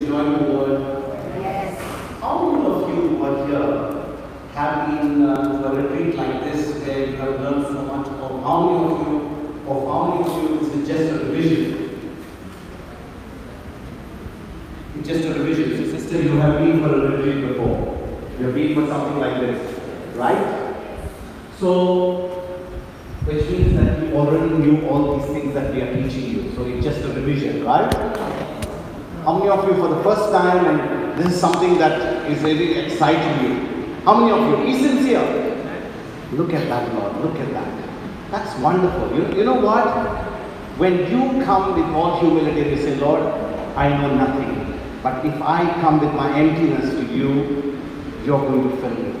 enjoying the word? Yes. How many of you who are here have been to a retreat like this where you have learned so much? Or how many of you is it just a revision? It's just a revision. Sister, you have been for a retreat before. You have been for something like this, right? So, which means that you already knew all these things that we are teaching you. So it's just a revision, right? How many of you for the first time, and this is something that is really exciting you? How many of you? Be sincere. Look at that, Lord. Look at that. That's wonderful. You know what? When you come with all humility and you say, Lord, I know nothing. But if I come with my emptiness to you, you're going to fill me.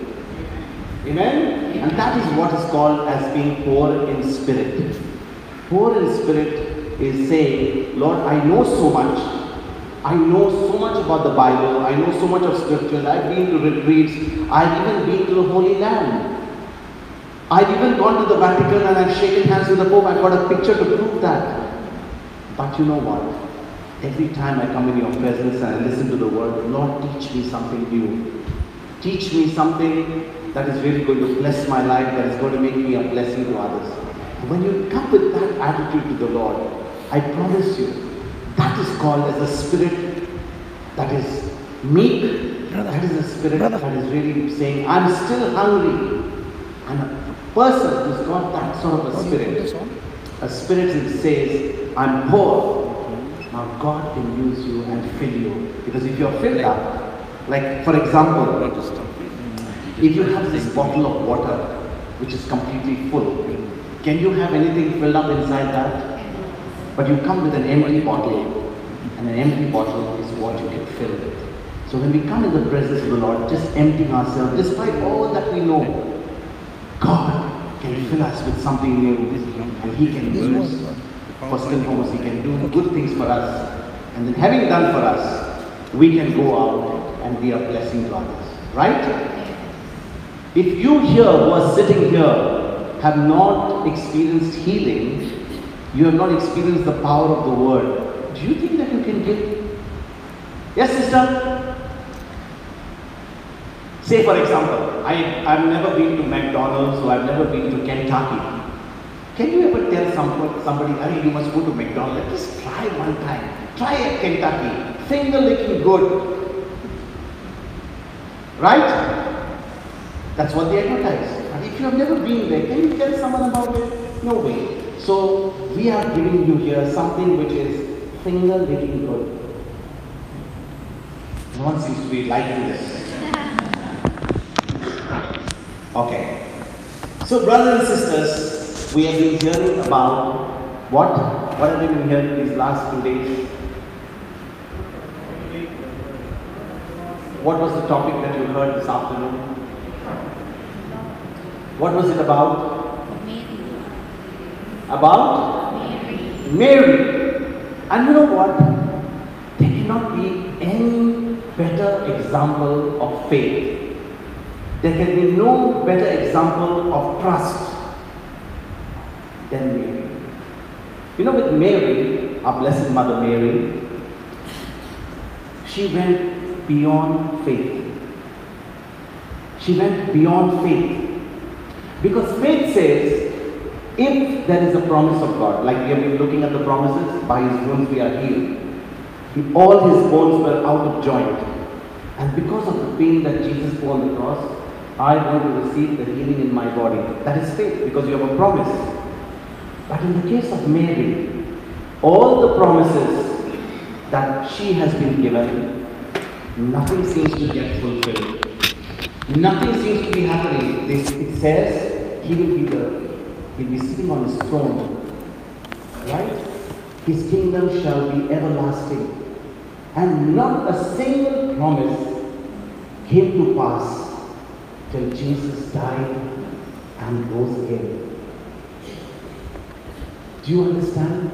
Amen? And that is what is called as being poor in spirit. Poor in spirit is saying, Lord, I know so much. I know so much about the Bible. I know so much of scriptures. I've been to retreats. I've even been to the Holy Land. I've even gone to the Vatican and I've shaken hands with the Pope. I've got a picture to prove that. But you know what? Every time I come in your presence and I listen to the word, Lord, teach me something new. Teach me something that is really going to bless my life, that is going to make me a blessing to others. When you come with that attitude to the Lord, I promise you, that is called as a spirit that is meek. That is a spirit that is really saying, I'm still hungry. And a person who's got that sort of a spirit that says, I'm poor. Now God can use you and fill you. Because if you're filled up, like for example, if you have this bottle of water which is completely full, can you have anything filled up inside that? But you come with an empty bottle, and an empty bottle is what you can fill with. So when we come in the presence of the Lord, just emptying ourselves, despite all that we know, God can fill us with something new, and He can use. First and foremost, He can do good things for us, and then having done for us, we can go out and be a blessing to others. Right? If you here who are sitting here have not experienced healing, you have not experienced the power of the word, do you think that you can give? Yes, sister? Say for example, I've never been to McDonald's or I've never been to Kentucky. Can you ever tell somebody, hey, you must go to McDonald's? Just try one time. Try at Kentucky. Finger licking good. Right? That's what they advertise. And if you have never been there, can you tell someone about it? No way. So we are giving you here something which is finger licking good. No one seems to be liking this. Okay. So brothers and sisters, we have been hearing about what have we been hearing these last 2 days? What was the topic that you heard this afternoon? What was it about? Mary. About? Mary. And you know what? There cannot be any better example of faith. There can be no better example of trust than Mary. You know, with Mary, our Blessed Mother Mary, she went beyond faith. She went beyond faith. Because faith says, if there is a promise of God, like we have been looking at the promises, by His wounds we are healed. All His bones were out of joint. And because of the pain that Jesus bore on the cross, I want to receive the healing in my body. That is faith, because you have a promise. But in the case of Mary, all the promises that she has been given, nothing seems to get fulfilled. Nothing seems to be happening. It says he'll be sitting on His throne. Right? His kingdom shall be everlasting. And not a single promise came to pass till Jesus died and rose again. Do you understand?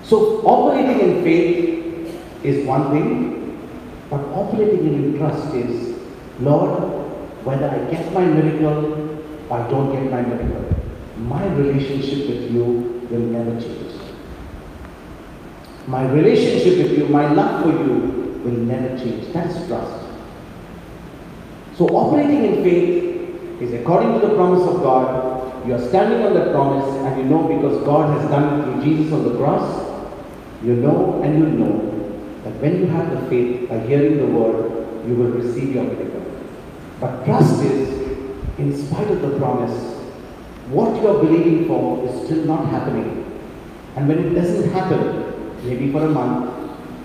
So operating in faith is one thing, but operating in trust is, Lord, whether I get my miracle or I don't get my miracle, my relationship with you will never change. My relationship with you, my love for you will never change. That is trust. So operating in faith is according to the promise of God. You are standing on that promise, and you know because God has done it through Jesus on the cross. You know and you know that when you have the faith by hearing the word, you will receive your miracle. But trust is, in spite of the promise, what you are believing for is still not happening. And when it doesn't happen, maybe for a month,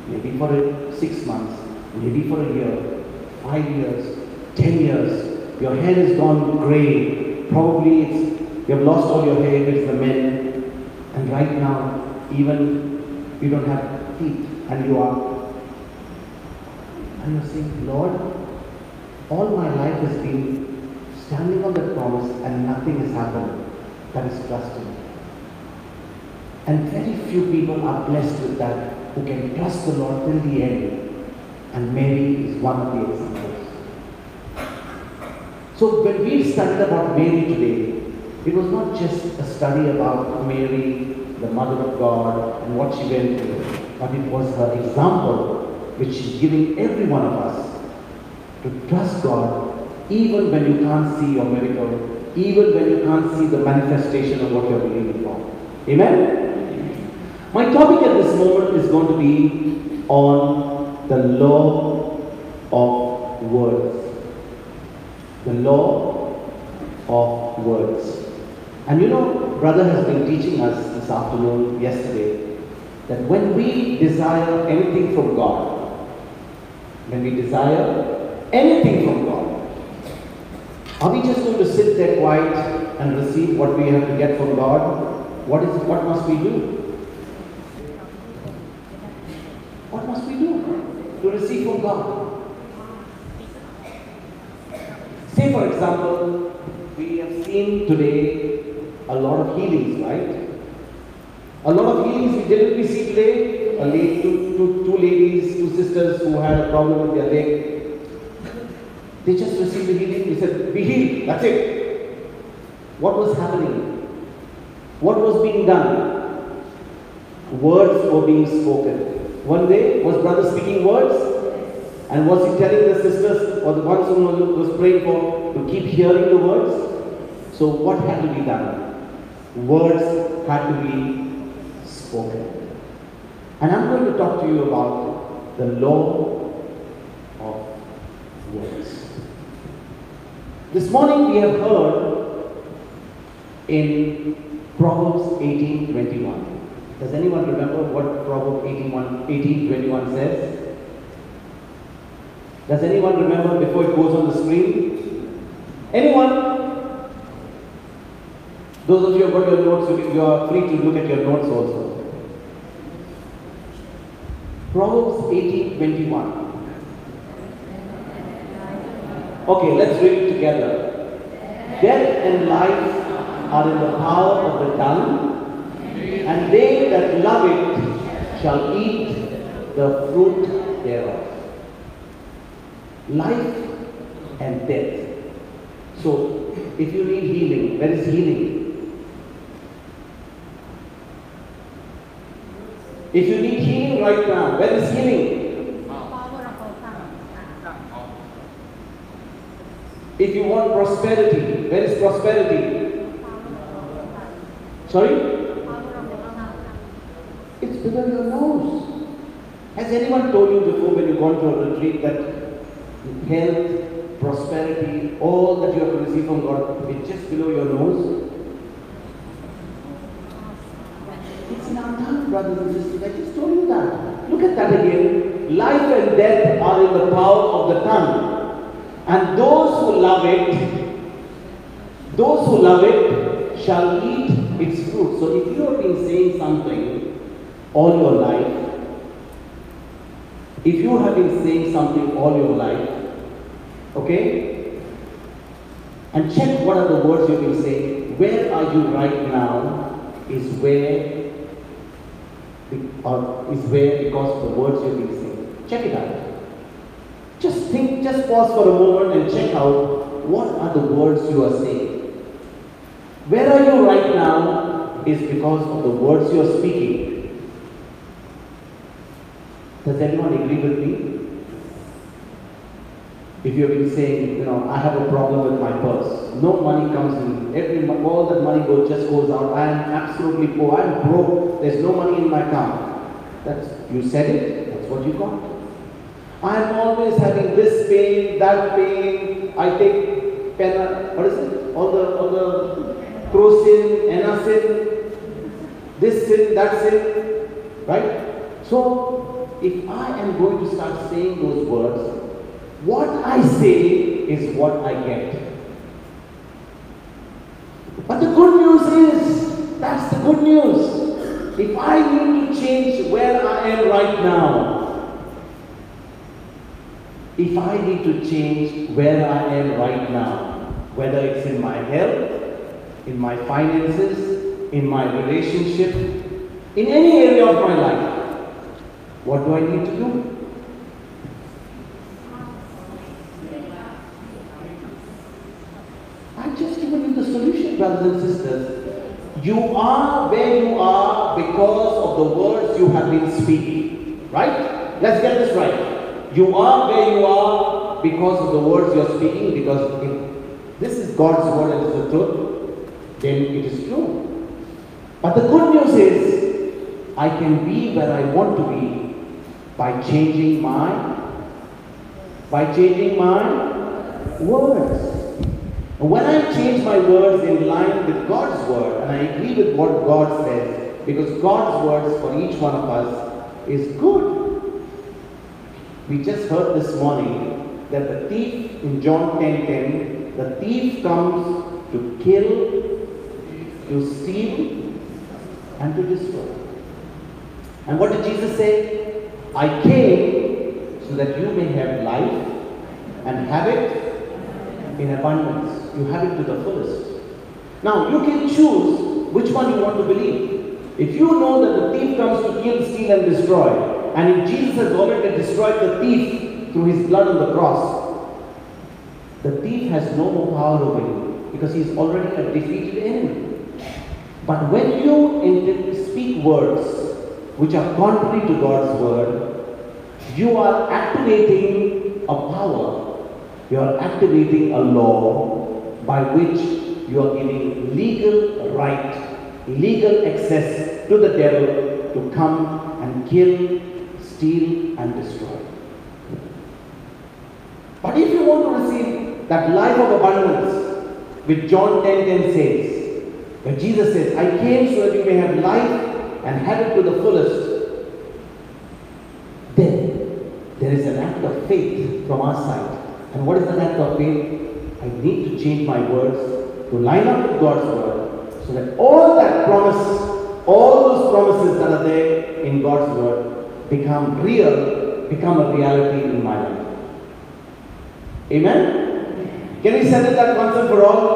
maybe for 6 months, maybe for a year, 5 years, 10 years, your hair has gone grey, probably you have lost all your hair, it's the men, and right now, even you don't have feet, and you are saying, Lord, all my life has been standing on that promise and nothing has happened. That is trusting. And very few people are blessed with that, who can trust the Lord till the end. And Mary is one of the examples. So when we studied about Mary today, it was not just a study about Mary, the Mother of God, and what she went through, but it was her example which is giving every one of us to trust God even when you can't see your miracle, even when you can't see the manifestation of what you're believing for. Amen? My topic at this moment is going to be on the law of words. The law of words. And you know, brother has been teaching us this afternoon, yesterday, that when we desire anything from God, when we desire anything from God, are we just going to sit there quiet and receive what we have to get from God? What must we do? What must we do to receive from God? Say for example, we have seen today a lot of healings, right? A lot of healings we see today. Two ladies, two sisters who had a problem with their leg. They just received the healing. They said, be healed. That's it. What was happening? What was being done? Words were being spoken. One day, was brother speaking words? And was he telling the sisters or the ones who was praying for to keep hearing the words? So what had to be done? Words had to be spoken. And I'm going to talk to you about the law of words. This morning we have heard in Proverbs 18:21. Does anyone remember what Proverbs 18:21 says? Does anyone remember before it goes on the screen? Anyone? Those of you who have got your notes, you are free to look at your notes also. Proverbs 18:21. Okay, let's read it together. Death and life are in the power of the tongue, and they that love it shall eat the fruit thereof. Life and death. So, if you need healing, where is healing? If you need healing right now, where is healing? If you want prosperity, where is prosperity? Sorry? It's below your nose. Has anyone told you before when you've gone to a retreat that health, prosperity, all that you have to receive from God, it's just below your nose? It's in our tongue, brothers and sisters. I just told you that. Look at that again. Life and death are in the power of the tongue. And those who love it shall eat its fruit. So if you have been saying something all your life, okay, and check what are the words you've been saying, where are you right now is where because of the words you've been saying. Check it out. Just pause for a moment and check out what are the words you are saying. Where are you right now is because of the words you are speaking. Does anyone agree with me? If you've been saying, I have a problem with my purse, no money comes in, all that money just goes out, I am absolutely poor, I am broke, there's no money in my account. You said it, that's what you got. I am always having this pain, that pain, I take all the crocin, enacin, this sin, that sin, right? So, if I am going to start saying those words, what I say is what I get. But the good news is, that's the good news. If I need to change where I am right now, if I need to change where I am right now, whether it's in my health, in my finances, in my relationship, in any area of my life, what do I need to do? I've just given you the solution, brothers and sisters. You are where you are because of the words you have been speaking. Right? Let's get this right. You are where you are because of the words you are speaking, because if this is God's word and it's the truth, then it is true. But the good news is, I can be where I want to be by changing my words. And when I change my words in line with God's word, and I agree with what God says, because God's words for each one of us is good. We just heard this morning that the thief in John 10:10, the thief comes to kill, to steal, and to destroy. And what did Jesus say? I came so that you may have life and have it in abundance. You have it to the fullest. Now, you can choose which one you want to believe. If you know that the thief comes to kill, steal, and destroy, and if Jesus has already destroyed the thief through his blood on the cross, the thief has no more power over you because he is already a defeated enemy. But when you speak words which are contrary to God's word, you are activating a power. You are activating a law by which you are giving legal right, legal access to the devil to come and kill, steal, and destroy. But if you want to receive that life of abundance, which John 10:10 says, where Jesus says, I came so that you may have life and have it to the fullest, then there is an act of faith from our side. And what is the act of faith? I need to change my words to line up with God's word, so that all that promise, all those promises that are there in God's word become real, become a reality in my life. Amen? Can we settle that once and for all?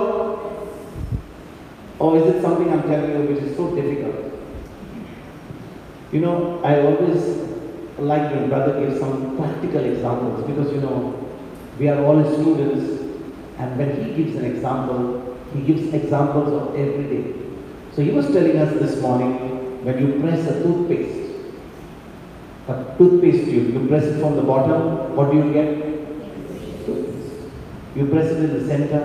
Or is it something I'm telling you which is so difficult? I always like when brother gives some practical examples, because we are all students, and when he gives an example, he gives examples of every day. So he was telling us this morning, when you press a toothpaste tube, you press it from the bottom, what do you get? Toothpaste. You press it in the center,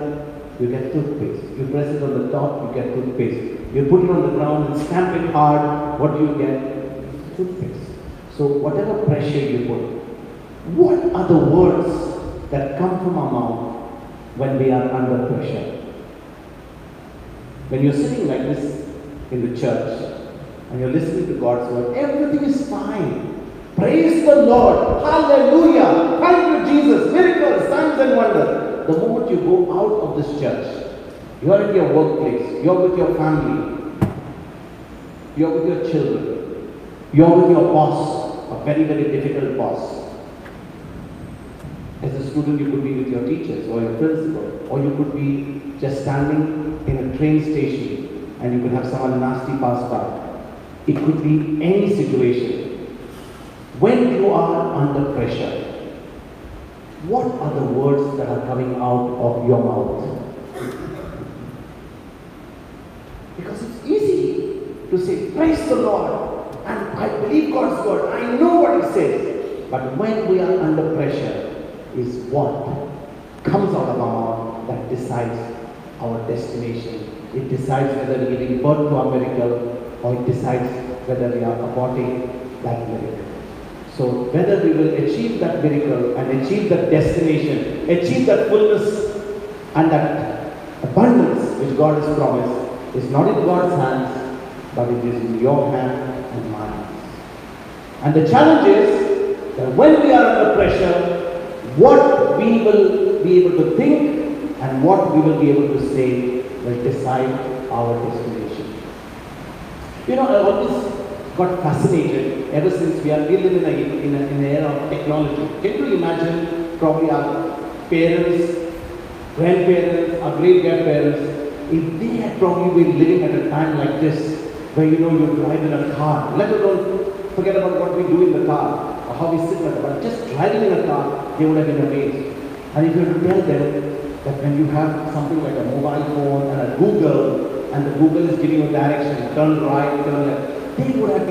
you get toothpaste. You press it on the top, you get toothpaste. You put it on the ground and stamp it hard, what do you get? Toothpaste. So whatever pressure you put, what are the words that come from our mouth when we are under pressure? When you're sitting like this in the church and you're listening to God's word, everything is fine. Praise the Lord. Hallelujah. Thank you, Jesus. Miracles, signs and wonders. The moment you go out of this church, you're at your workplace, you're with your family, you're with your children, you're with your boss, a very, very difficult boss. As a student, you could be with your teachers or your principal, or you could be just standing in a train station and you could have someone nasty pass by. It could be any situation. When you are under pressure, what are the words that are coming out of your mouth? Because it's easy to say, praise the Lord, and I believe God's word, I know what He says. But when we are under pressure, is what comes out of our mouth that decides our destination. It decides whether we give birth to a miracle, or it decides whether we are aborting that miracle. So whether we will achieve that miracle and achieve that destination, achieve that fullness and that abundance which God has promised is not in God's hands, but it is in your hand and my hands. And the challenge is that when we are under pressure, what we will be able to think and what we will be able to say will decide our destination. You know, I always got fascinated ever since we live in an era of technology. Can you imagine probably our parents, grandparents, our great-grandparents, if they had probably been living at a time like this, where you drive in a car, let alone forget about what we do in the car, or how we sit in the car, just driving in a car, they would have been amazed. And if you were to tell them that when you have something like a mobile phone and a Google, and the Google is giving you direction, turn right, turn left, they would have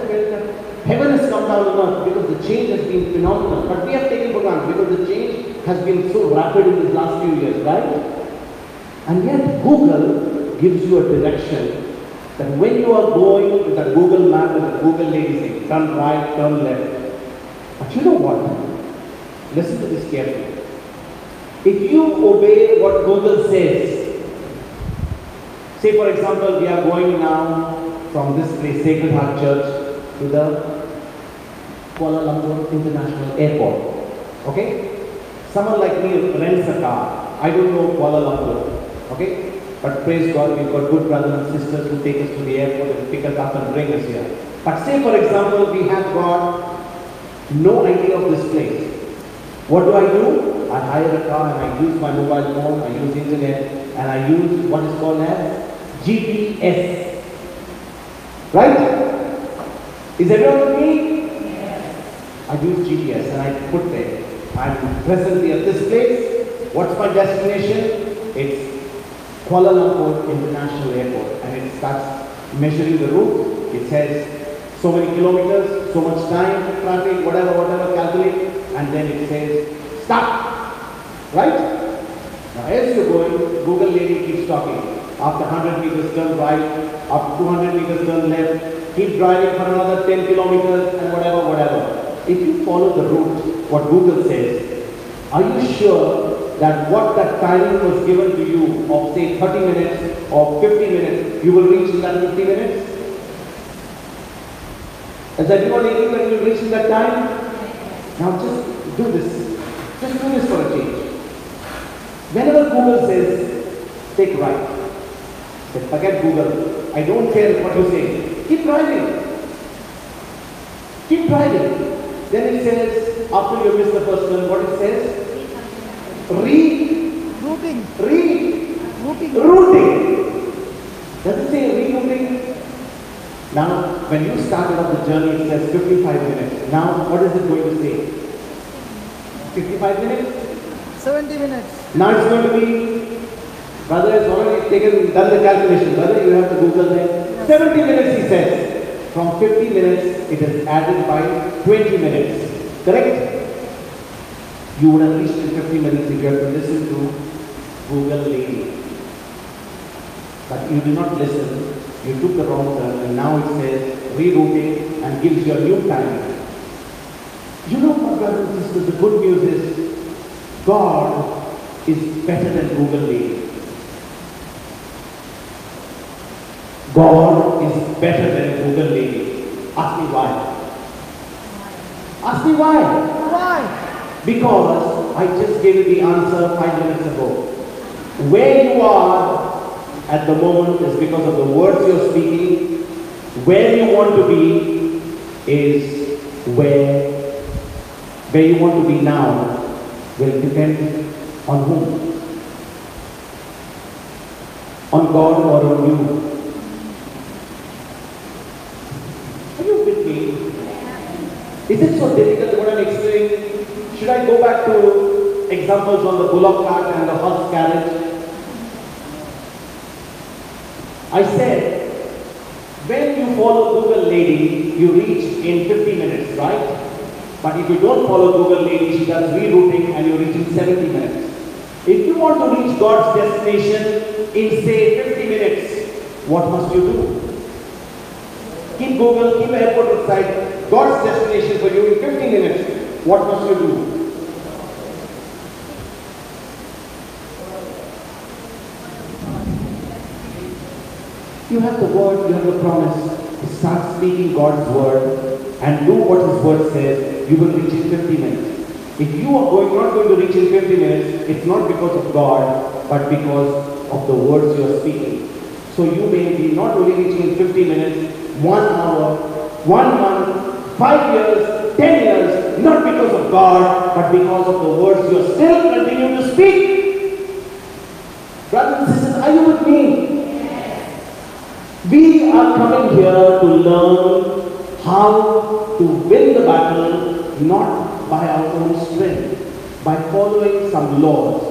felt that heaven has come down on earth because the change has been phenomenal. But we have taken for granted because the change has been so rapid in these last few years, right? And yet Google gives you a direction that when you are going with a Google map and the Google lady saying, turn right, turn left. But you know what? Listen to this carefully. If you obey what Google says, say for example, we are going now from this place, Sacred Heart Church, to the Kuala Lumpur International Airport. Okay? Someone like me rents a car. I don't know Kuala Lumpur. Okay? But praise God, we've got good brothers and sisters who take us to the airport and pick us up and bring us here. But say for example, we have got no idea of this place. What do? I hire a car and I use my mobile phone, I use internet, and I use what is called as GPS. Right? Is everyone with me? Yes. I use GPS and I put there. I'm presently at this place. What's my destination? It's Kuala Lumpur International Airport. And it starts measuring the route. It says so many kilometers, so much time, traffic, whatever, calculate. And then it says stop. Right? Now as you're going, Google lady keeps talking. After 100 meters turn right, after 200 meters turn left, keep driving for another 10 kilometers and whatever. If you follow the route, what Google says, are you sure that what that timing was given to you of say 30 minutes or 50 minutes, you will reach in that 50 minutes? Is everyone agree that you will reach in that time? Now just do this. Just do this for a change. Whenever Google says, take right, forget Google. I don't care what you say. Keep driving. Keep driving. Then it says, after you miss the first one, what it says? Routing. Does it say rerouting? Now, when you started off the journey, it says 55 minutes. Now, what is it going to say? 55 minutes? 70 minutes. Now it's going to be, brother has already done the calculation. Brother, you have to Google that. 70 minutes, he says. From 50 minutes, it is added by 20 minutes. Correct? You would have reached in 50 minutes if you have to listen to Google lady. But you did not listen. You took the wrong turn, and now it says rerouting and gives you a new time. You know what, brothers and sisters, the good news is God is better than Google lady. God is better than Google lady. Ask me why. Ask me why. Why? Because I just gave you the answer 5 minutes ago. Where you are at the moment is because of the words you're speaking. Where you want to be is where you want to be now will depend on whom? On God or on you? Are you with me? Is it so difficult what I'm explaining? Should I go back to examples on the bullock cart and the horse carriage? I said, when you follow Google lady, you reach in 50 minutes, right? But if you don't follow Google lady, she does rerouting and you reach in 70 minutes. If you want to reach God's destination in say 50 minutes, what must you do? Keep Google, keep airport website, God's destination for you in 50 minutes. What must you do? You have the word, you have the promise. Start speaking God's word and do what His word says. You will reach in 50 minutes. If you are not going to reach in 50 minutes, it's not because of God, but because of the words you are speaking. So you may be not only reaching in 50 minutes, 1 hour, 1 month, 5 years, 10 years, not because of God, but because of the words you are still continuing to speak. Brothers and sisters, are you with me? We are coming here to learn how to win the battle, not by our own strength, by following some laws.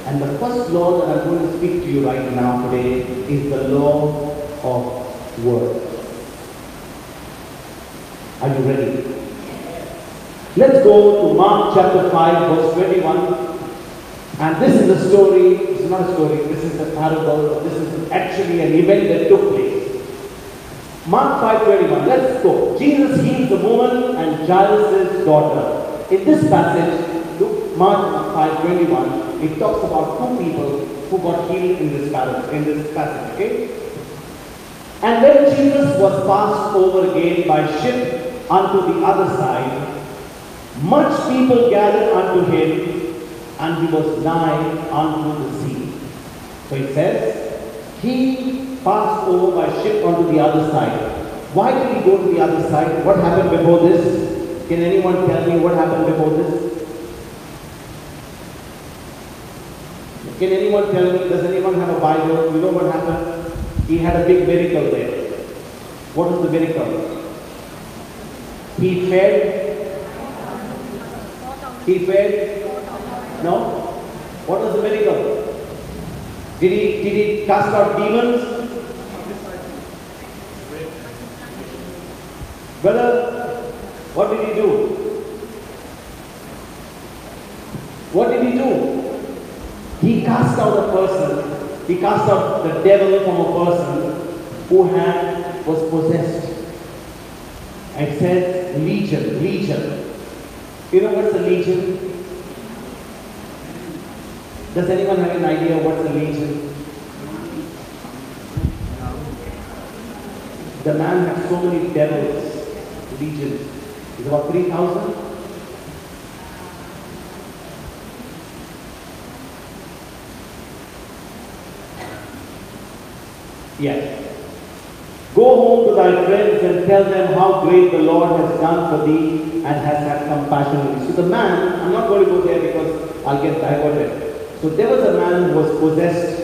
And the first law that I'm going to speak to you right now today is the law of word. Are you ready? Let's go to Mark chapter 5, verse 21. And this is a story, it's not a story, this is a parable, this is actually an event that took place. Mark 5:21, let's go. Jesus heals the woman and Jairus' daughter. In this passage, look, Mark 5:21, it talks about two people who got healed in this passage, okay? And when Jesus was passed over again by ship unto the other side, much people gathered unto him, and he was nigh unto the sea. So it says, he passed over by ship onto the other side. Why did he go to the other side? What happened before this? Can anyone tell me what happened before this? Can anyone tell me, does anyone have a Bible? You know what happened? He had a big miracle there. What was the miracle? He fed. He fed. No? What was the miracle? Did he cast out demons? Brother, what did he do? What did he do? He cast out a person. He cast out the devil from a person who was possessed. It says legion, legion. You know what's a legion? Does anyone have an idea what's a legion? The man had so many devils, legions. It's about 3,000. Yes. Go home to thy friends and tell them how great the Lord has done for thee and has had compassion on thee. So the man, I'm not going to go there because I'll get diverted. So there was a man who was possessed,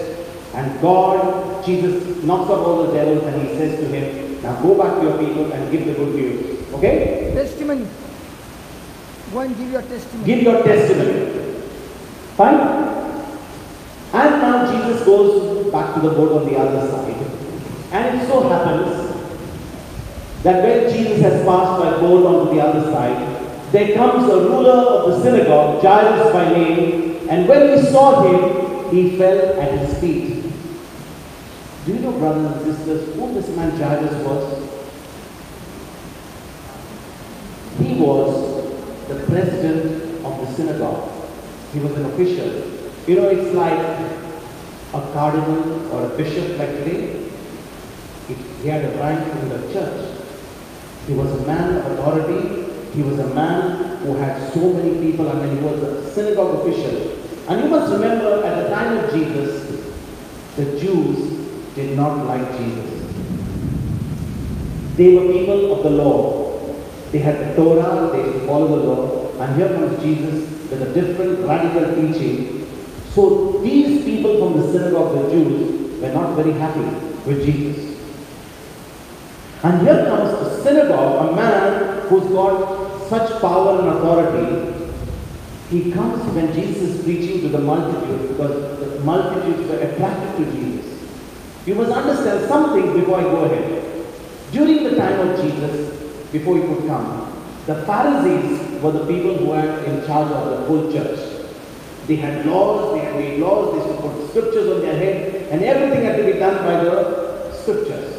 and God, Jesus knocks out all the devils and he says to him, now go back to your people and give the good news. Okay? Testimony. Go and give your testimony. Give your testimony. Fine? And now Jesus goes back to the boat on the other side. And it so happens that when Jesus has passed by boat onto the other side, there comes a ruler of the synagogue, Jairus by name, and when he saw him, he fell at his feet. Do you know, brothers and sisters, who this man Jairus was? He was the president of the synagogue. He was an official. You know, it's like a cardinal or a bishop like today. He had a rank in the church. He was a man of authority. He was a man who had so many people. I mean, he was a synagogue official. And you must remember, at the time of Jesus, the Jews did not like Jesus. They were people of the law. They had the Torah, they followed the law. And here comes Jesus with a different radical teaching. So these people from the synagogue, the Jews, were not very happy with Jesus. And here comes the synagogue, a man who's got such power and authority. He comes when Jesus is preaching to the multitude, because the multitudes were attracted to Jesus. You must understand something before I go ahead. During the time of Jesus, before he could come, the Pharisees were the people who were in charge of the whole church. They had laws, they had made laws, they used to put scriptures on their head, and everything had to be done by the scriptures.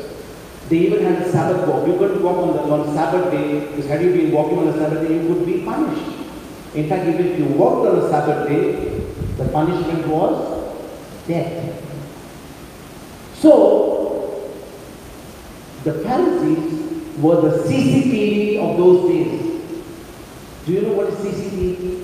They even had a Sabbath walk. You couldn't walk on Sabbath day, because had you been walking on a Sabbath day, you would be punished. In fact, even if you walked on a Sabbath day, the punishment was death. So, the Pharisees were the CCTV of those days. Do you know what is CCTV?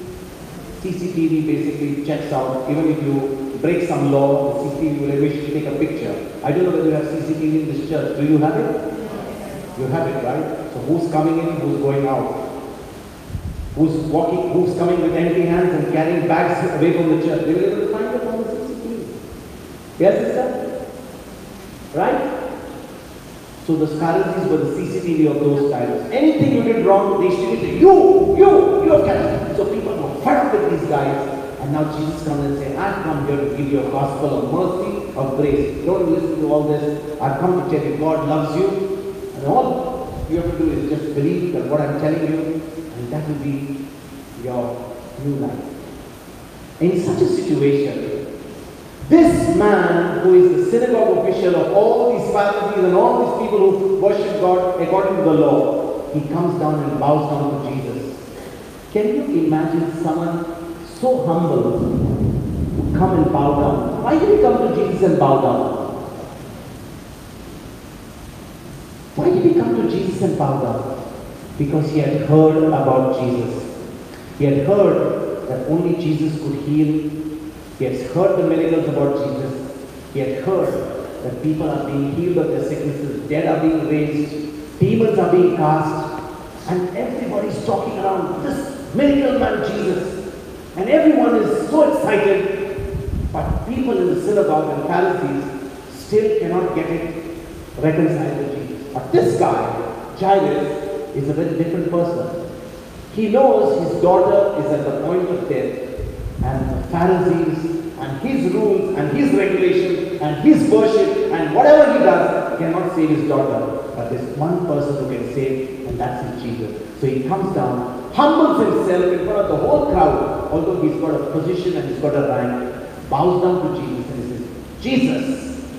CCTV basically checks out, even if you break some law, the CCTV will eventually take a picture. I don't know whether you have CCTV in this church. Do you have it? You have it, right? So who's coming in, who's going out? Who's walking, who's coming with empty hands and carrying bags away from the church? They were able to find it on the CCTV. Yes, sister? Right? So the Pharisees were the CCTV of those times. Anything you did wrong, they used to say, you're carrying. So people were fed up with these guys. And now Jesus comes and says, I've come here to give you a gospel of mercy, of grace. Don't listen to all this. I've come to tell you God loves you. And all you have to do is just believe that what I'm telling you, and that will be your new life. In such a situation, this man who is the synagogue official of all these Pharisees and all these people who worship God according to the law, he comes down and bows down to Jesus. Can you imagine someone so humble to come and bow down? Why did he come to Jesus and bow down? Why did he come to Jesus and bow down? Because he had heard about Jesus. He had heard that only Jesus could heal. He had heard the miracles about Jesus. He had heard that people are being healed of their sicknesses, dead are being raised, demons are being cast, and everybody's talking around this miracle man Jesus. And everyone is so excited, but people in the synagogue and Pharisees still cannot get it reconciled with Jesus. But this guy, Jairus, is a very different person. He knows his daughter is at the point of death, and the Pharisees and his rules and his regulations and his worship and whatever he does cannot save his daughter. But there's one person who can save, and that's Jesus. So he comes down, humbles himself in front of the whole crowd, although he's got a position and he's got a rank, bows down to Jesus and he says, Jesus,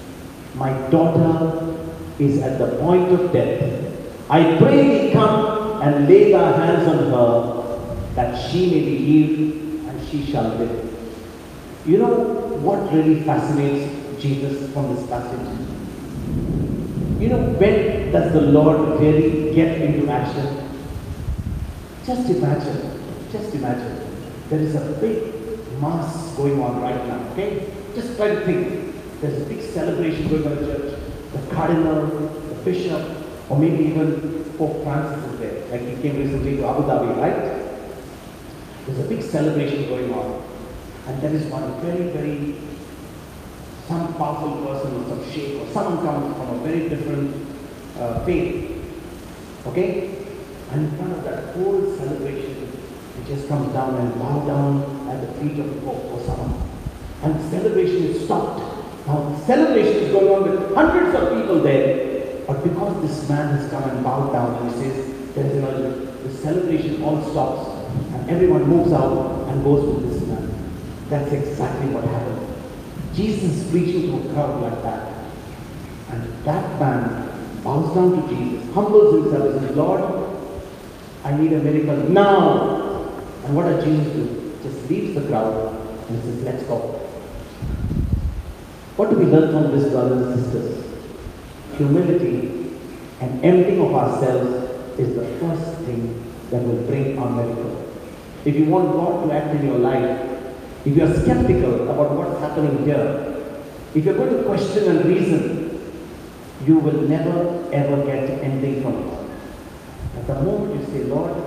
my daughter is at the point of death. I pray thee come and lay thy hands on her, that she may be healed and she shall live. You know what really fascinates Jesus from this passage? You know, when does the Lord really get into action? Just imagine. There is a big mass going on right now, okay? Just try to think. There's a big celebration going on in the church. The cardinal, the bishop, or maybe even Pope Francis is there. Like he came recently to Abu Dhabi, right? There's a big celebration going on. And there is one very, some powerful person or some sheikh or someone comes from a very different faith. Okay? And in front of that whole celebration, he just comes down and bow down at the feet of the Pope or someone. And the celebration is stopped. Now the celebration is going on with hundreds of people there. But because this man has come and bowed down and he says, there is an urgent, the celebration all stops and everyone moves out and goes with this man. That's exactly what happened. Jesus is preaching to a crowd like that. And that man bows down to Jesus, humbles himself and says, Lord, I need a miracle now. And what does Jesus do? Just leaves the crowd and says, let's go. What do we learn from this, brothers and sisters? Humility and emptying of ourselves is the first thing that will bring our miracle. If you want God to act in your life, if you are skeptical about what's happening here, if you're going to question and reason, you will never ever get anything from God. At the moment you say, Lord,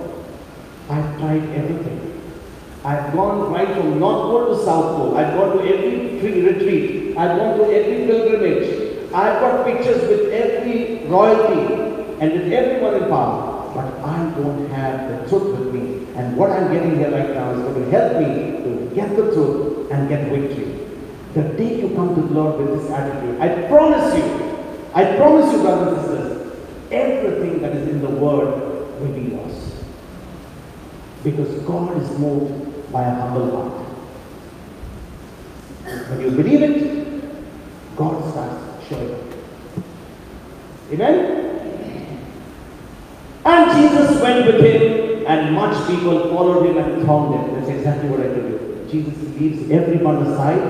I've tried everything. I've gone right from North Pole to South Pole. I've gone to every retreat. I've gone to every pilgrimage. I've got pictures with every royalty and with everyone in power. But I don't have the truth with me. And what I'm getting here right now is going to help me to get the truth and get victory. The day you come to the Lord with this attitude, I promise you, brothers and sisters, everything that is in the Word will be lost. Because God is moved by a humble heart. When you believe it, God starts showing up. Amen? And Jesus went with him, and much people followed him and thronged him. That's exactly what I told you. Jesus leaves everyone aside,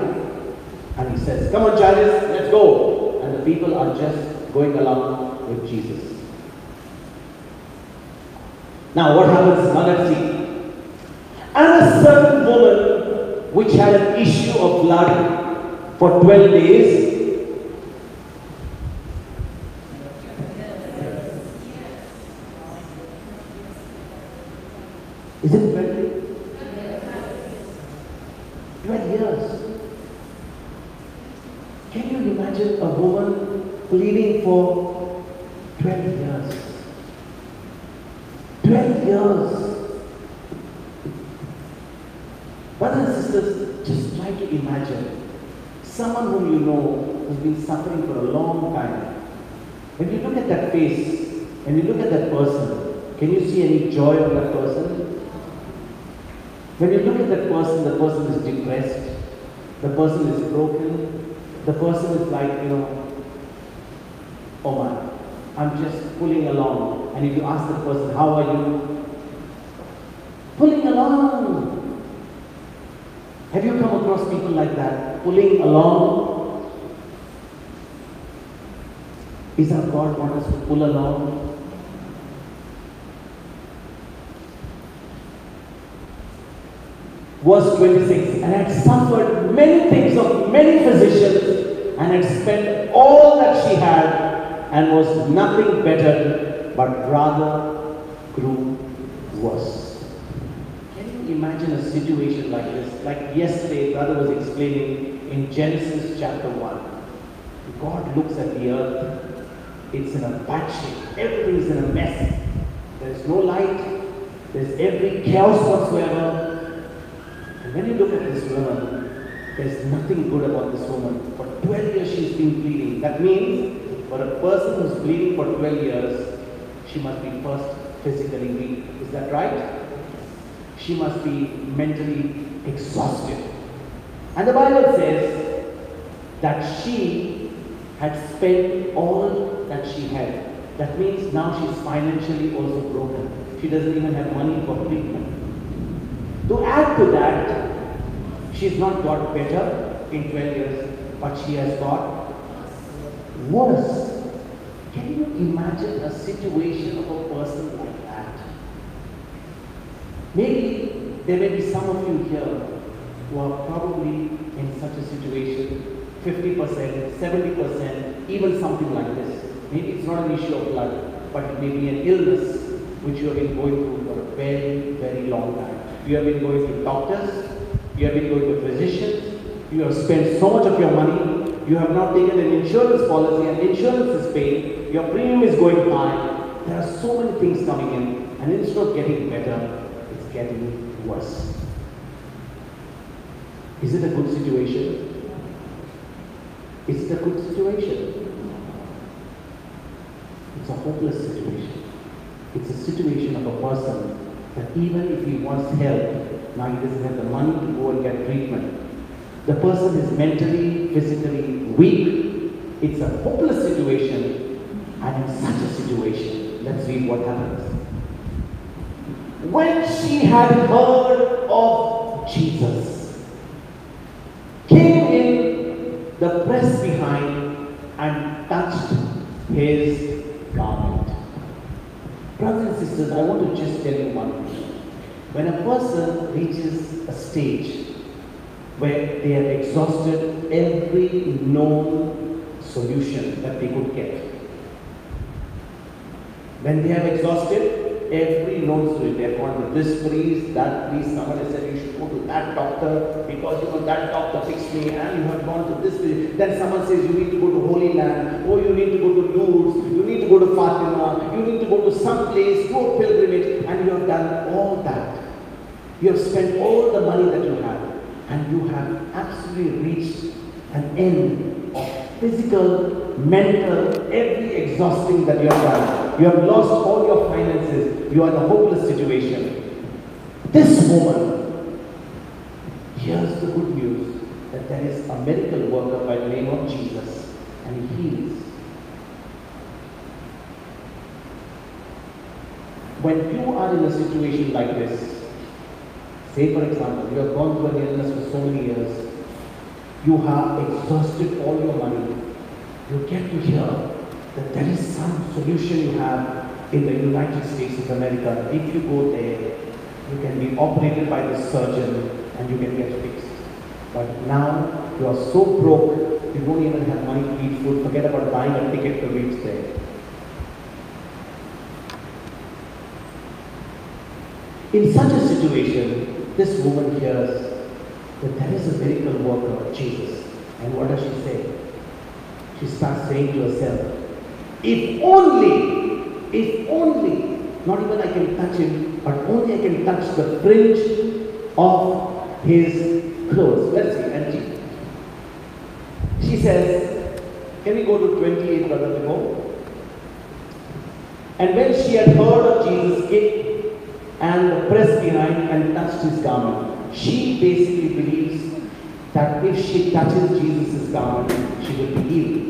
and he says, "Come on, Jairus, let's go." And the people are just going along with Jesus. Now what happens? Now let's see. And a certain woman which had an issue of blood for 12 days. Is it 12? 12 years. Can you imagine a woman pleading for 12 years? 12 years. Brothers and sisters, just try to imagine someone whom you know who's been suffering for a long time. When you look at that face, when you look at that person, can you see any joy of that person? When you look at that person, the person is depressed, the person is broken, the person is like, oh my, I'm just pulling along. And if you ask the person, how are you? Pulling along. Have you come across people like that? Pulling along? Is our God want us to pull along? Verse 26, and had suffered many things of many physicians, and had spent all that she had, and was nothing better, but rather grew worse. Can you imagine a situation like this? Like yesterday, brother was explaining in Genesis chapter 1. God looks at the earth, it's in a bad shape, everything's in a mess. There's no light, there's every chaos whatsoever. And when you look at this woman, there's nothing good about this woman. For 12 years she's been bleeding. That means for a person who's bleeding for 12 years, she must be first physically weak. Is that right? She must be mentally exhausted. And the Bible says that she had spent all that she had. That means now she's financially also broken. She doesn't even have money for treatment. To add to that, she's not got better in 12 years, but she has got worse. Can you imagine a situation of a person like that? Maybe there may be some of you here who are probably in such a situation, 50%, 70%, even something like this. Maybe it's not an issue of blood, but it may be an illness which you have been going through for a very, very long time. You have been going to doctors, you have been going to physicians, you have spent so much of your money, you have not taken an insurance policy and insurance is paid, your premium is going high. There are so many things coming in, and instead of getting better, it's getting worse. Is it a good situation? Is it a good situation? It's a hopeless situation. It's a situation of a person that even if he wants help, now he doesn't have the money to go and get treatment. The person is mentally, physically weak. It's a hopeless situation, and in such a situation, let's read what happens. When she had heard of Jesus, came in the press behind and touched his garment. Brothers and sisters, I want to just tell you one thing. When a person reaches a stage where they have exhausted every known solution that they could get, when they have exhausted every known solution, they have gone to this priest, that priest, somebody said you should go to that doctor because that doctor fixed me, and you have gone to this priest. Then someone says you need to go to Holy Land, or you need to go to Lourdes, you need to go to Fatima, you need to go to some place, do a pilgrimage, and you have done all that. You have spent all the money that you have, and you have absolutely reached an end of physical, mental, every exhausting that you have done. You have lost all your finances. You are in a hopeless situation. This woman hears the good news. that there is a miracle worker by the name of Jesus, and he heals. When you are in a situation like this, say for example, you have gone through an illness for so many years, you have exhausted all your money, you get to hear that there is some solution you have in the United States of America. If you go there, you can be operated by the surgeon and you can get fixed. But now you are so broke, you don't even have money to eat food. Forget about buying a ticket to reach there. In such a situation, this woman hears that there is a miracle worker, Jesus. And what does she say? She starts saying to herself, if only, not even I can touch him, but only I can touch the fringe of his clothes. Let's see. And she says, can we go to 28, Brother Vimo? And when she had heard of Jesus, came and pressed behind and touched his garment. She basically believes that if she touches Jesus' garment, she will be healed.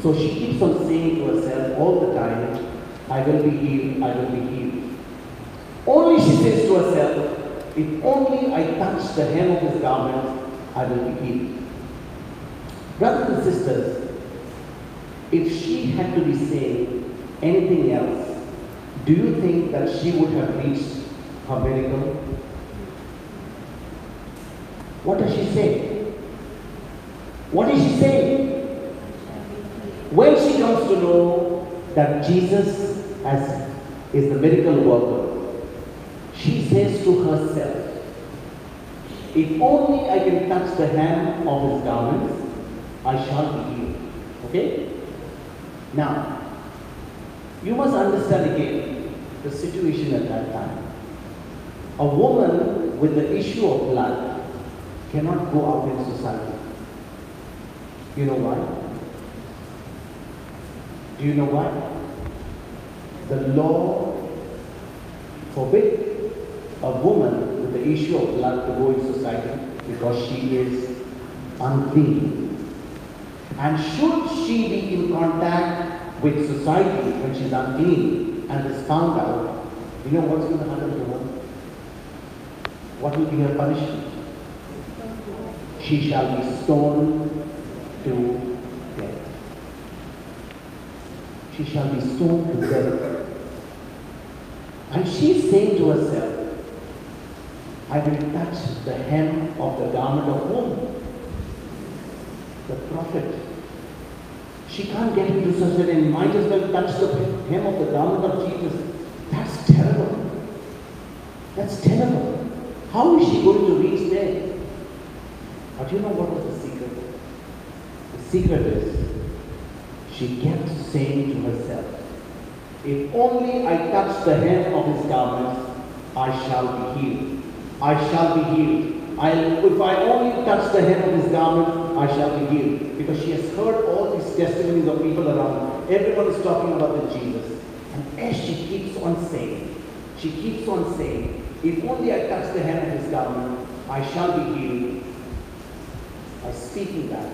So she keeps on saying to herself all the time, I will be healed, I will be healed. Only she says to herself, if only I touch the hem of his garment, I will be healed. Brothers and sisters, if she had to be saying anything else, do you think that she would have reached her miracle? What does she say? What is she saying? When she comes to know that Jesus is the miracle worker, she says to herself, if only I can touch the hem of his garments, I shall be healed. Okay? Now, you must understand again the situation at that time. A woman with the issue of blood cannot go out in society. You know why? Do you know why? The law forbids a woman with the issue of blood to go in society because she is unclean. And should she be in contact with society when she's unclean and is found out, you know what's going to happen to her? What will be her punishment? She shall be stoned to death. She shall be stoned to death. And she's saying to herself, I will touch the hem of the garment of whom? The prophet. She can't get into such a and might as well touch the hem of the garment of Jesus. That's terrible. That's terrible. How is she going to reach there? But you know what was the secret? The secret is, she kept saying to herself, if only I touch the hem of his garments, I shall be healed. I shall be healed. If I only touch the hem of his garment, I shall be healed. Because she has heard all these testimonies of people around. Everyone is talking about the Jesus. And as she keeps on saying, if only I touch the hem of his garment, I shall be healed. By speaking that,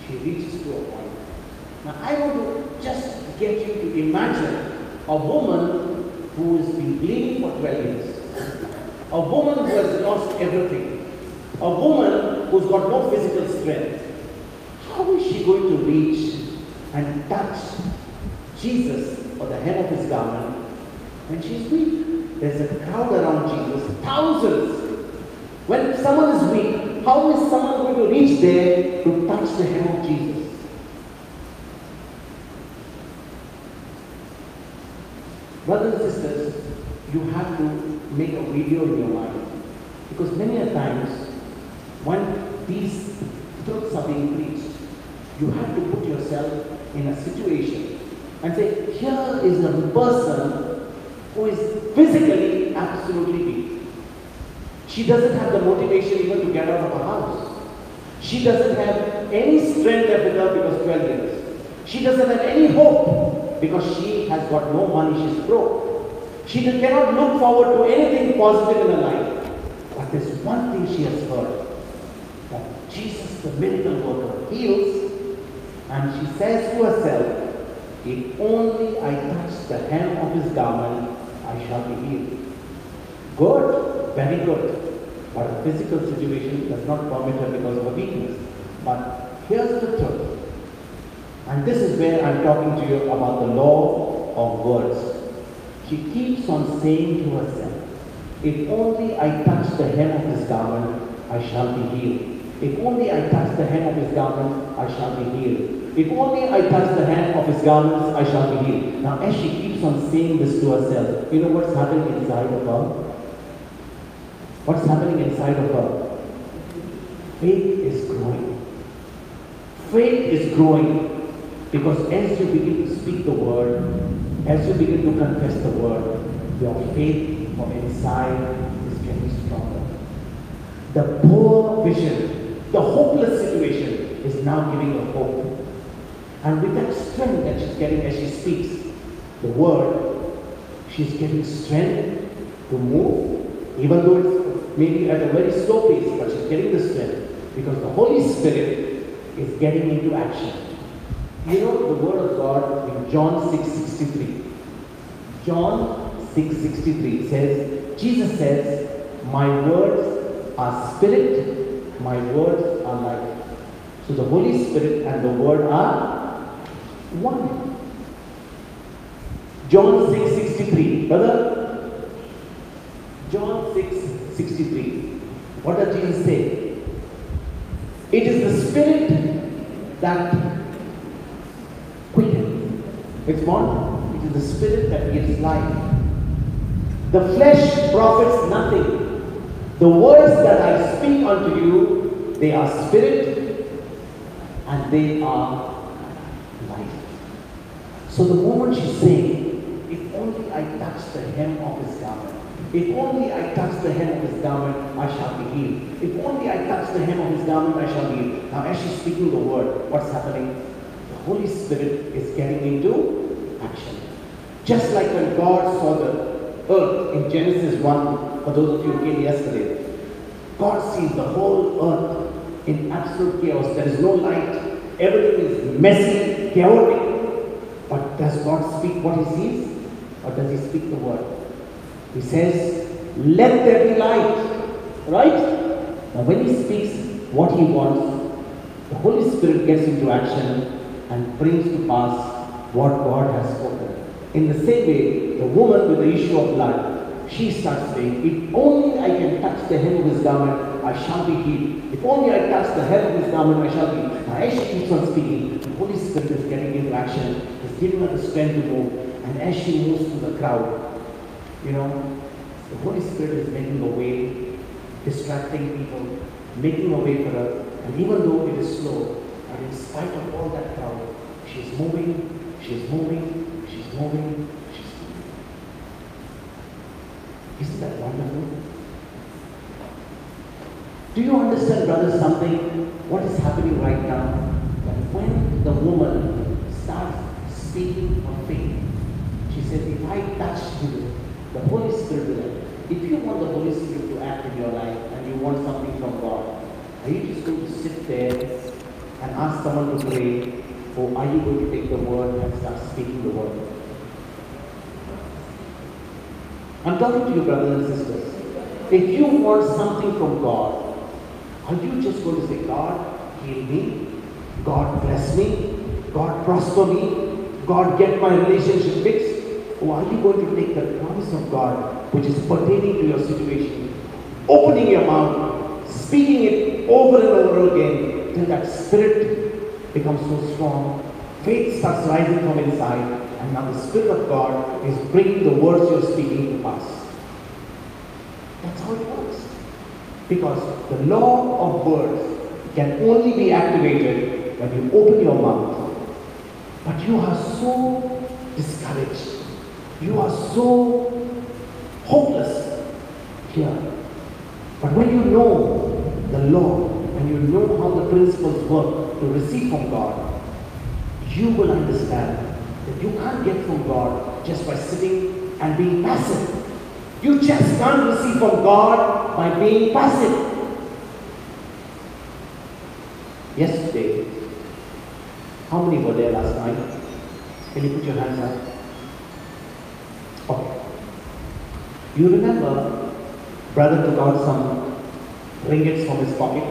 she reaches to a point. Now I want to just get you to imagine a woman who has been bleeding for 12 years. A woman who has lost everything. A woman who's got no physical strength. How is she going to reach and touch Jesus or the hem of his garment when she's weak? There's a crowd around Jesus, thousands. When someone is weak, how is someone going to reach there to touch the hem of Jesus? Brothers and sisters, you have to make a video in your mind. Because many a times, when these truths are being preached, you have to put yourself in a situation and say, here is a person who is physically absolutely weak. She doesn't have the motivation even to get out of her house. She doesn't have any strength left with her because 12 years. She doesn't have any hope because she has got no money, she's broke. She cannot look forward to anything positive in her life. But there's one thing she has heard. that Jesus, the miracle worker, heals, and she says to herself, if only I touch the hem of his garment, I shall be healed. Good, very good. But a physical situation does not permit her because of her weakness. But here's the truth. And this is where I'm talking to you about the law of words. She keeps on saying to herself, if only I touch the hem of his garment, I shall be healed. If only I touch the hem of his garment, I shall be healed. If only I touch the hem of his garments, I shall be healed. Now as she keeps on saying this to herself, you know what's happening inside of her? What's happening inside of her? Faith is growing. Faith is growing because as you begin to speak the word, as you begin to confess the word, your faith from inside is getting stronger. The poor vision, the hopeless situation is now giving her hope. And with that strength that she's getting as she speaks the word, she's getting strength to move, even though it's maybe at a very slow pace, but she's getting the strength because the Holy Spirit is getting into action. You know the word of God in John 6:63. John 6:63 says, Jesus says, my words are spirit, my words are life. So the Holy Spirit and the word are one. John 6:63. Brother, John 6:63. What does Jesus say? It is the spirit that quickens. It's what? It is the spirit that gives life. The flesh profits nothing. The words that I speak unto you, they are spirit and they are life. So the moment she's saying, if only I touch the hem of his garment, if only I touch the hem of his garment, I shall be healed. If only I touch the hem of his garment, I shall be healed. Now as she's speaking the word, what's happening? The Holy Spirit is getting into action. Just like when God saw the earth in Genesis 1, for those of you who came yesterday, God sees the whole earth in absolute chaos. There is no light. Everything is messy, chaotic. But does God speak what he sees? Or does he speak the word? He says, let there be light. Right? Now when he speaks what he wants, the Holy Spirit gets into action and brings to pass what God has spoken. In the same way, the woman with the issue of blood, she starts saying, if only I can touch the hem of his garment, I shall be healed. If only I touch the hem of his garment, I shall be healed. Now as she keeps on speaking, the Holy Spirit is getting into action, is giving her the strength to move. And as she moves through the crowd, you know, the Holy Spirit is making a way, distracting people, making a way for her. And even though it is slow, but in spite of all that crowd, she's moving, she's moving, she's moving, she's moving. Isn't that wonderful? Do you understand, brothers, something? What is happening right now? That when the woman starts speaking of faith, she says, if I touch you, the Holy Spirit will act. If you want the Holy Spirit to act in your life and you want something from God, are you just going to sit there and ask someone to pray, or are you going to take the word and start speaking the word? I'm talking to you, brothers and sisters. If you want something from God, are you just going to say, God, heal me, God bless me, God prosper me, God get my relationship fixed? Or are you going to take the promise of God, which is pertaining to your situation, opening your mouth, speaking it over and over again, till that spirit becomes so strong, faith starts rising from inside, and now the Spirit of God is bringing the words you're speaking to pass. That's how it works. Because the law of words can only be activated when you open your mouth. But you are so discouraged. You are so hopeless here. But when you know the law and you know how the principles work to receive from God, you will understand that you can't get from God just by sitting and being passive. You just can't receive from God by being passive. yesterday. How many were there last night? Can you put your hands up? Okay. You remember, brother took out some ringgits from his pocket.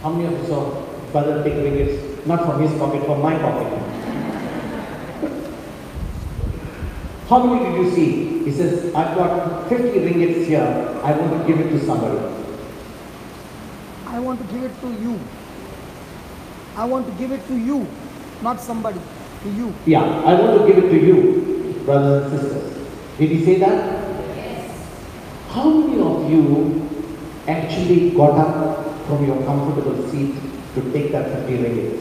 How many of you saw brother take ringgits? Not from his pocket, from my pocket. How many did you see? He says, I've got 50 ringgits here. I want to give it to somebody. I want to give it to you. I want to give it to you, not somebody, to you. Yeah, I want to give it to you, brothers and sisters. Did he say that? Yes. How many of you actually got up from your comfortable seat to take that 50 ringgits?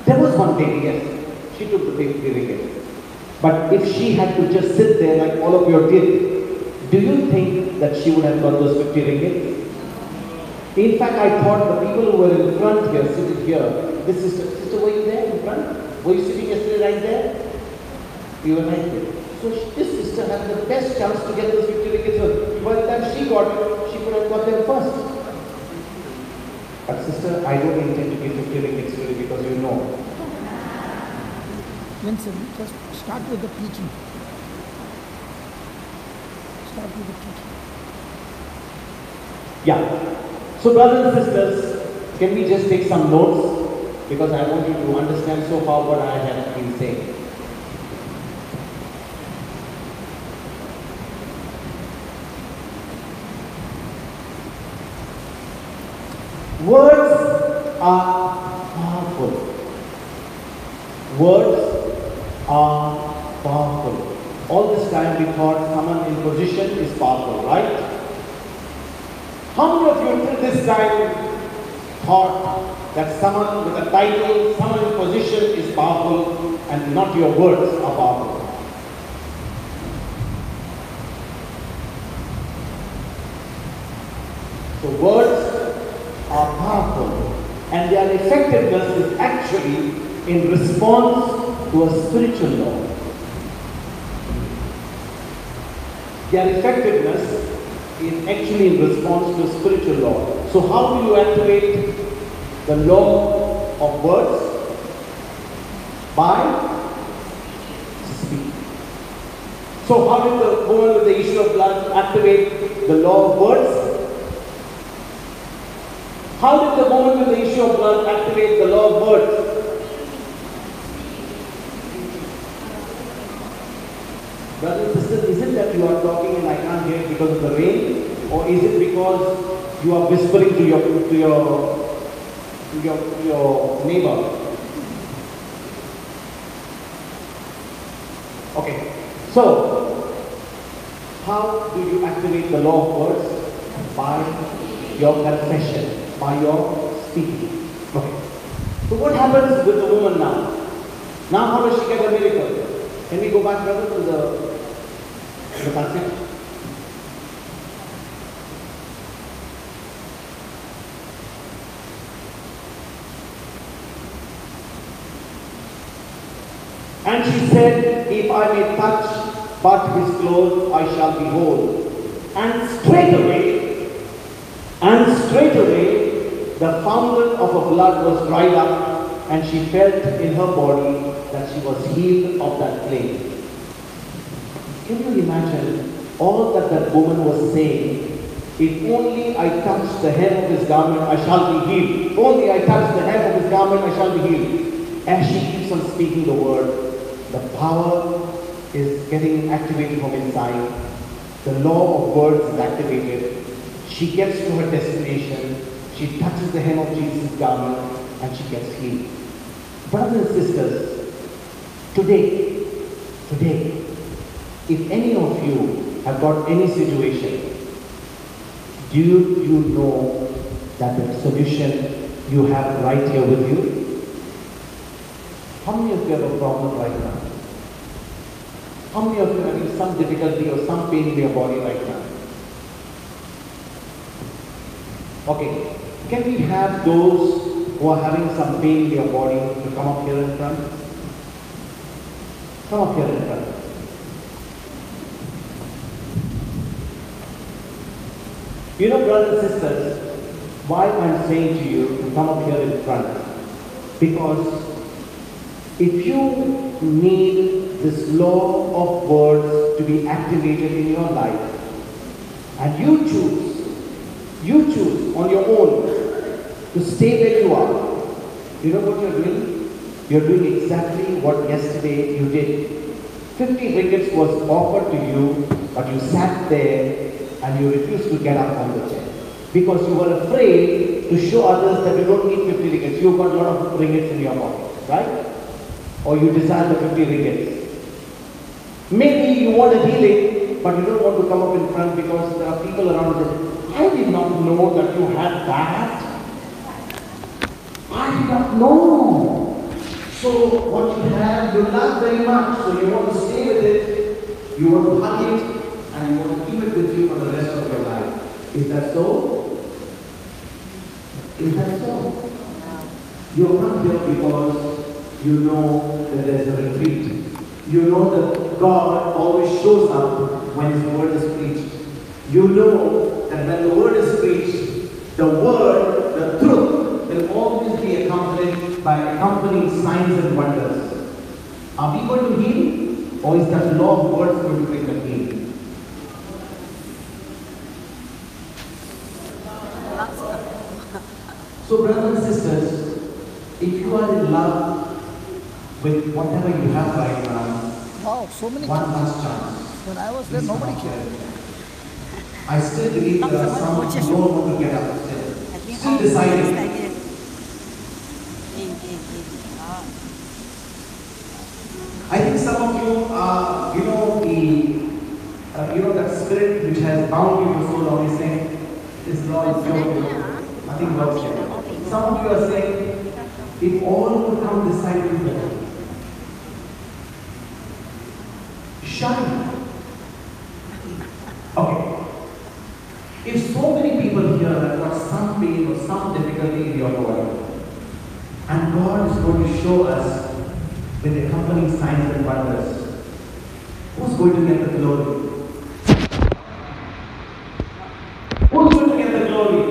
There was one lady, yes, she took the 50 ringgits. But if she had to just sit there like all of you did, do you think that she would have got those 50 ringgits? In fact, I thought the people who were in front here, sitting here, this sister, were you there in front? Were you sitting yesterday right there? You were right there. So this sister had the best chance to get those 50 ringgits. By the time she got it, she could have got them first. But sister, I don't intend to give 50 ringgits to you because you know. Vincent, just start with the teaching. Start with the teaching. Yeah. So brothers and sisters, can we just take some notes? Because I want you to understand so far what I have been saying. Words are powerful. Words are powerful. All this time we thought someone in position is powerful, right? How many of you till this time thought that someone with a title, someone in position is powerful and not your words are powerful? So words are powerful and their effectiveness is actually in response to a spiritual law. Their effectiveness is actually in response to a spiritual law. So how do you activate the law of words? By speaking. So how did the woman with the issue of blood activate the law of words? How did the woman with the issue of blood activate the law of words? Brothers and sisters, is it that you are talking and I can't hear it because of the rain? Or is it because you are whispering to your neighbor? Okay, so how do you activate the law of words? By your confession, by your speaking. Okay. So what happens with the woman now? Now how does she get a miracle? Can we go back, brother, to the passage? And she said, if I may touch but his clothes, I shall be whole. And straightaway, the fountain of her blood was dried up, and she felt in her body that she was healed of that plague. Can you imagine all that that woman was saying? If only I touch the hem of his garment, I shall be healed. If only I touch the hem of his garment, I shall be healed. As she keeps on speaking the word, the power is getting activated from inside. The law of words is activated. She gets to her destination. She touches the hem of Jesus' garment and she gets healed. Brothers and sisters, today, if any of you have got any situation, do you know that the solution you have right here with you? How many of you have a problem right now? How many of you are having some difficulty or some pain in your body right now? Okay, can we have those who are having some pain in their body to come up here in front? Come up here in front. You know, brothers and sisters, why I'm saying to you to come up here in front? Because if you need this law of words to be activated in your life, and you choose on your own to stay where you are, you know what you're doing? You're doing exactly what yesterday you did. 50 ringgits was offered to you, but you sat there and you refused to get up on the chair. Because you were afraid to show others that you don't need 50 ringgits. You've got a lot of ringgits in your pocket, right? Or you desire the 50 ringgits. Maybe you want a healing, but you don't want to come up in front because there are people around that I did not know that you had that. I did not know. So what you have, you love very much. So you want to stay with it, you want to hug it, and you want to keep it with you for the rest of your life. Is that so? Is that so? You come here because you know that there is a retreat. You know that God always shows up when His word is preached. You know that when the word is preached, the word, the truth, will always be accompanied by accompanying signs and wonders. Are we going to heal? Or is that law of words going to bring the healing? So brothers and sisters, if you are in love with whatever you have right now, Wow, so many one kids. last chance. When I was there, Please nobody come cared. here. I still believe there are some who don't want to get up still deciding. I think some of you are, that spirit which has bound you for so long is saying, this law is joke, nothing works here. Some of you are saying, if all would come this side to better. Shine. Okay. If so many people here have got some pain or some difficulty in your body, and God is going to show us with accompanying signs and wonders, who's going to get the glory? Who's going to get the glory?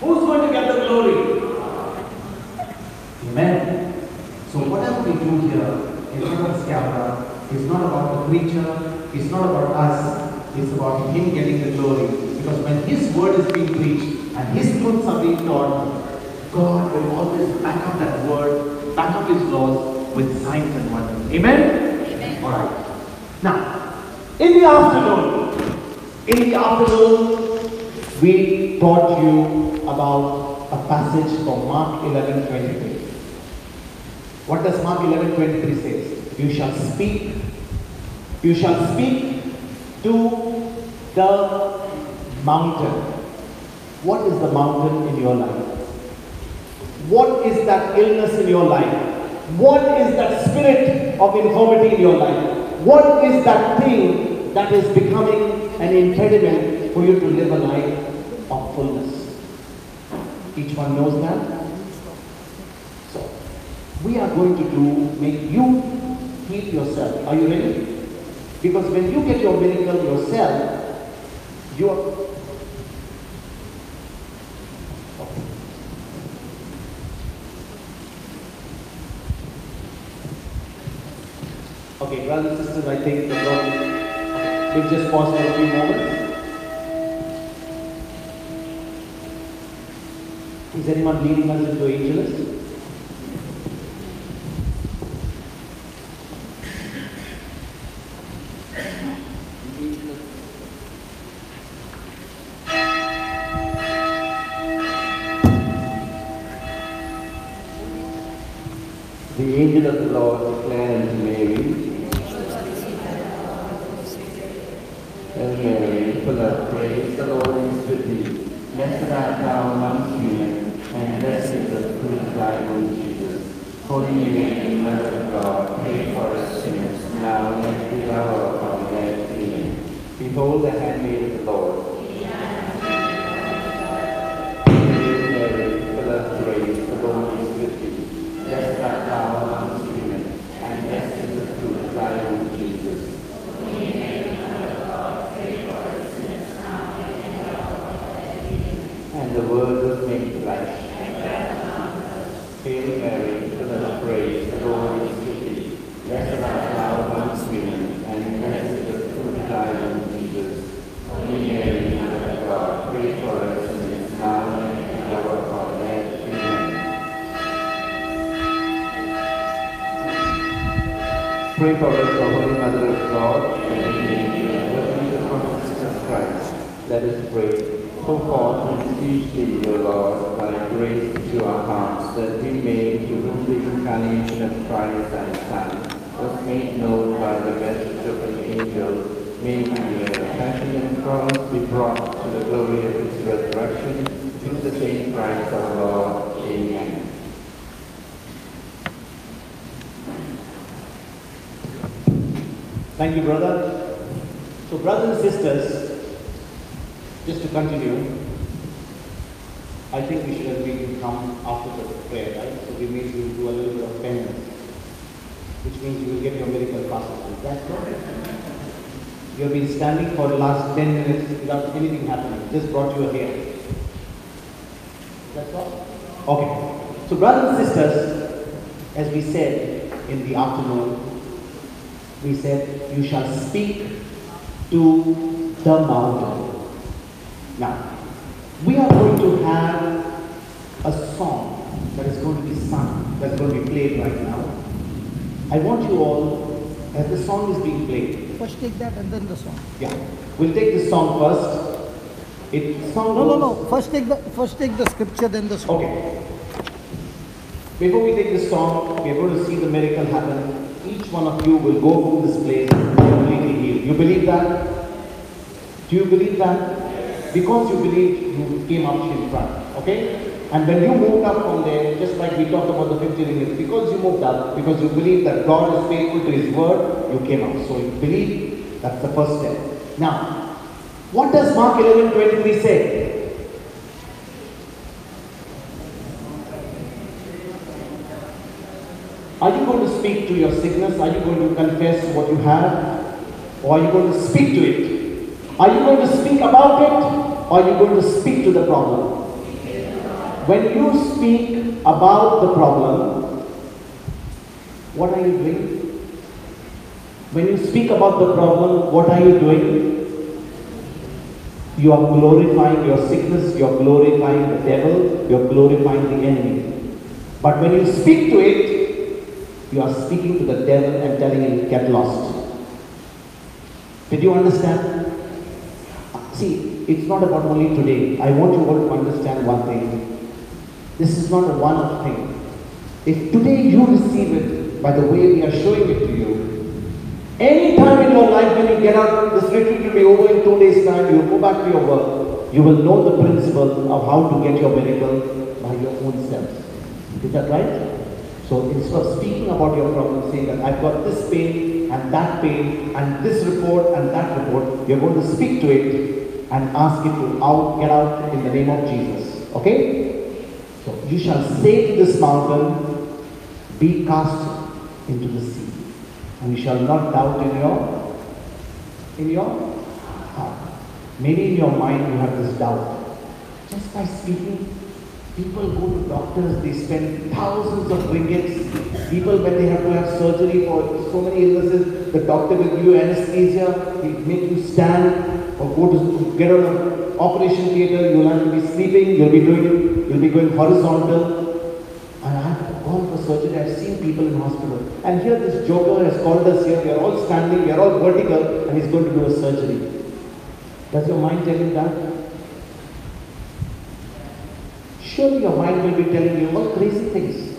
Who's going to get the glory? Amen. So whatever we do here in front of this camera is not about the preacher, it's not about us, it's about Him getting the glory. Because when His word is being preached and His truths are being taught, God will always back up that word, back up His laws with signs and wonders. Amen? Amen. Alright. Now, in the afternoon, we taught you about a passage from Mark 11:23. What does Mark 11:23 say? You shall speak to the mountain. What is the mountain in your life? What is that illness in your life? What is that spirit of infirmity in your life? What is that thing that is becoming an impediment for you to live a life of fullness? Each one knows that? So, we are going to make you heal yourself. Are you ready? Because when you get your miracle yourself, you are... Okay, brothers and sisters, I think the Lord... Okay, we'll just pause for a few moments. Is anyone leading us into Angelus? The angel of the Lord declared unto Mary, Hail Mary, full of grace, the Lord is with thee. Blessed art thou amongst women, and blessed is the fruit of thy womb, Jesus. Holy Mary, Mother of God, pray for us sinners, now and at the hour of our death. Amen. Behold the handmaid of the Lord. Hail Mary, full of grace, the Lord is with thee. Blessed art thou amongst women, and blessed is the fruit of thy womb, Jesus. Holy Mary, Mother of God, pray for us sinners now and at the pray for us, the Holy Mother of God, and the Son Jesus Christ. Let us pray. Pour forth and speak thee, O Lord, thy grace into our hearts, that we may, to whom the incarnation of Christ thy Son was made known by the message of an angel, may we, the passion and cross, be brought to the glory of his resurrection, through the same Christ our Lord. Amen. Thank you, brother. So, brothers and sisters, just to continue, I think we should agree to come after the prayer, right? So we may do a little bit of penance, which means you will get your miracle faster. That's correct. You have been standing for the last 10 minutes without anything happening. Just brought you here. That's all? Okay. So brothers and sisters, as we said in the afternoon, we said, you shall speak to the mountain. Now, we are going to have a song that is going to be sung, that is going to be played right now. I want you all, as the song is being played. First take that and then the song. Yeah, we'll take the song first. No. First take the scripture, then the song. Okay. Before we take the song, we are going to see the miracle happen. Each one of you will go through this place completely healed. You believe that? Do you believe that? Because you believe, you came up in front, okay? And when you moved up from there, just like we talked about the 50 ringgit, because you moved up, because you believe that God is faithful to his word, you came up. So you believe, that's the first step. Now, what does Mark 11:23 say? Are you going to speak to your sickness? Are you going to confess what you have? Or are you going to speak to it? Are you going to speak about it? Or are you going to speak to the problem? When you speak about the problem, what are you doing? When you speak about the problem, what are you doing? You are glorifying your sickness, you are glorifying the devil, you are glorifying the enemy. But when you speak to it, you are speaking to the devil and telling him, get lost. Did you understand? See, it's not about only today. I want you all to understand one thing. This is not a one-off thing. If today you receive it by the way we are showing it to you, any time in your life when you get out, this retreat will be over in 2 days' time, you go back to your work, you will know the principle of how to get your miracle by your own self. Is that right? So instead of speaking about your problem, saying that I've got this pain and this report and that report, you're going to speak to it and ask it to get out in the name of Jesus. Okay? So you shall say to this mountain, be cast into the sea. And you shall not doubt in your heart. Maybe in your mind you have this doubt. Just by speaking, people go to doctors, they spend thousands of ringgits. People, when they have to have surgery for so many illnesses, the doctor will give you anesthesia, he'll make you stand or go to get on an operation theater, you'll have to be sleeping, you'll be going horizontal. And I've gone for surgery, I've seen people in hospital. And here this joker has called us here, we are all standing, we are all vertical, and he's going to do a surgery. Does your mind tell you that? Surely your mind will be telling you all crazy things.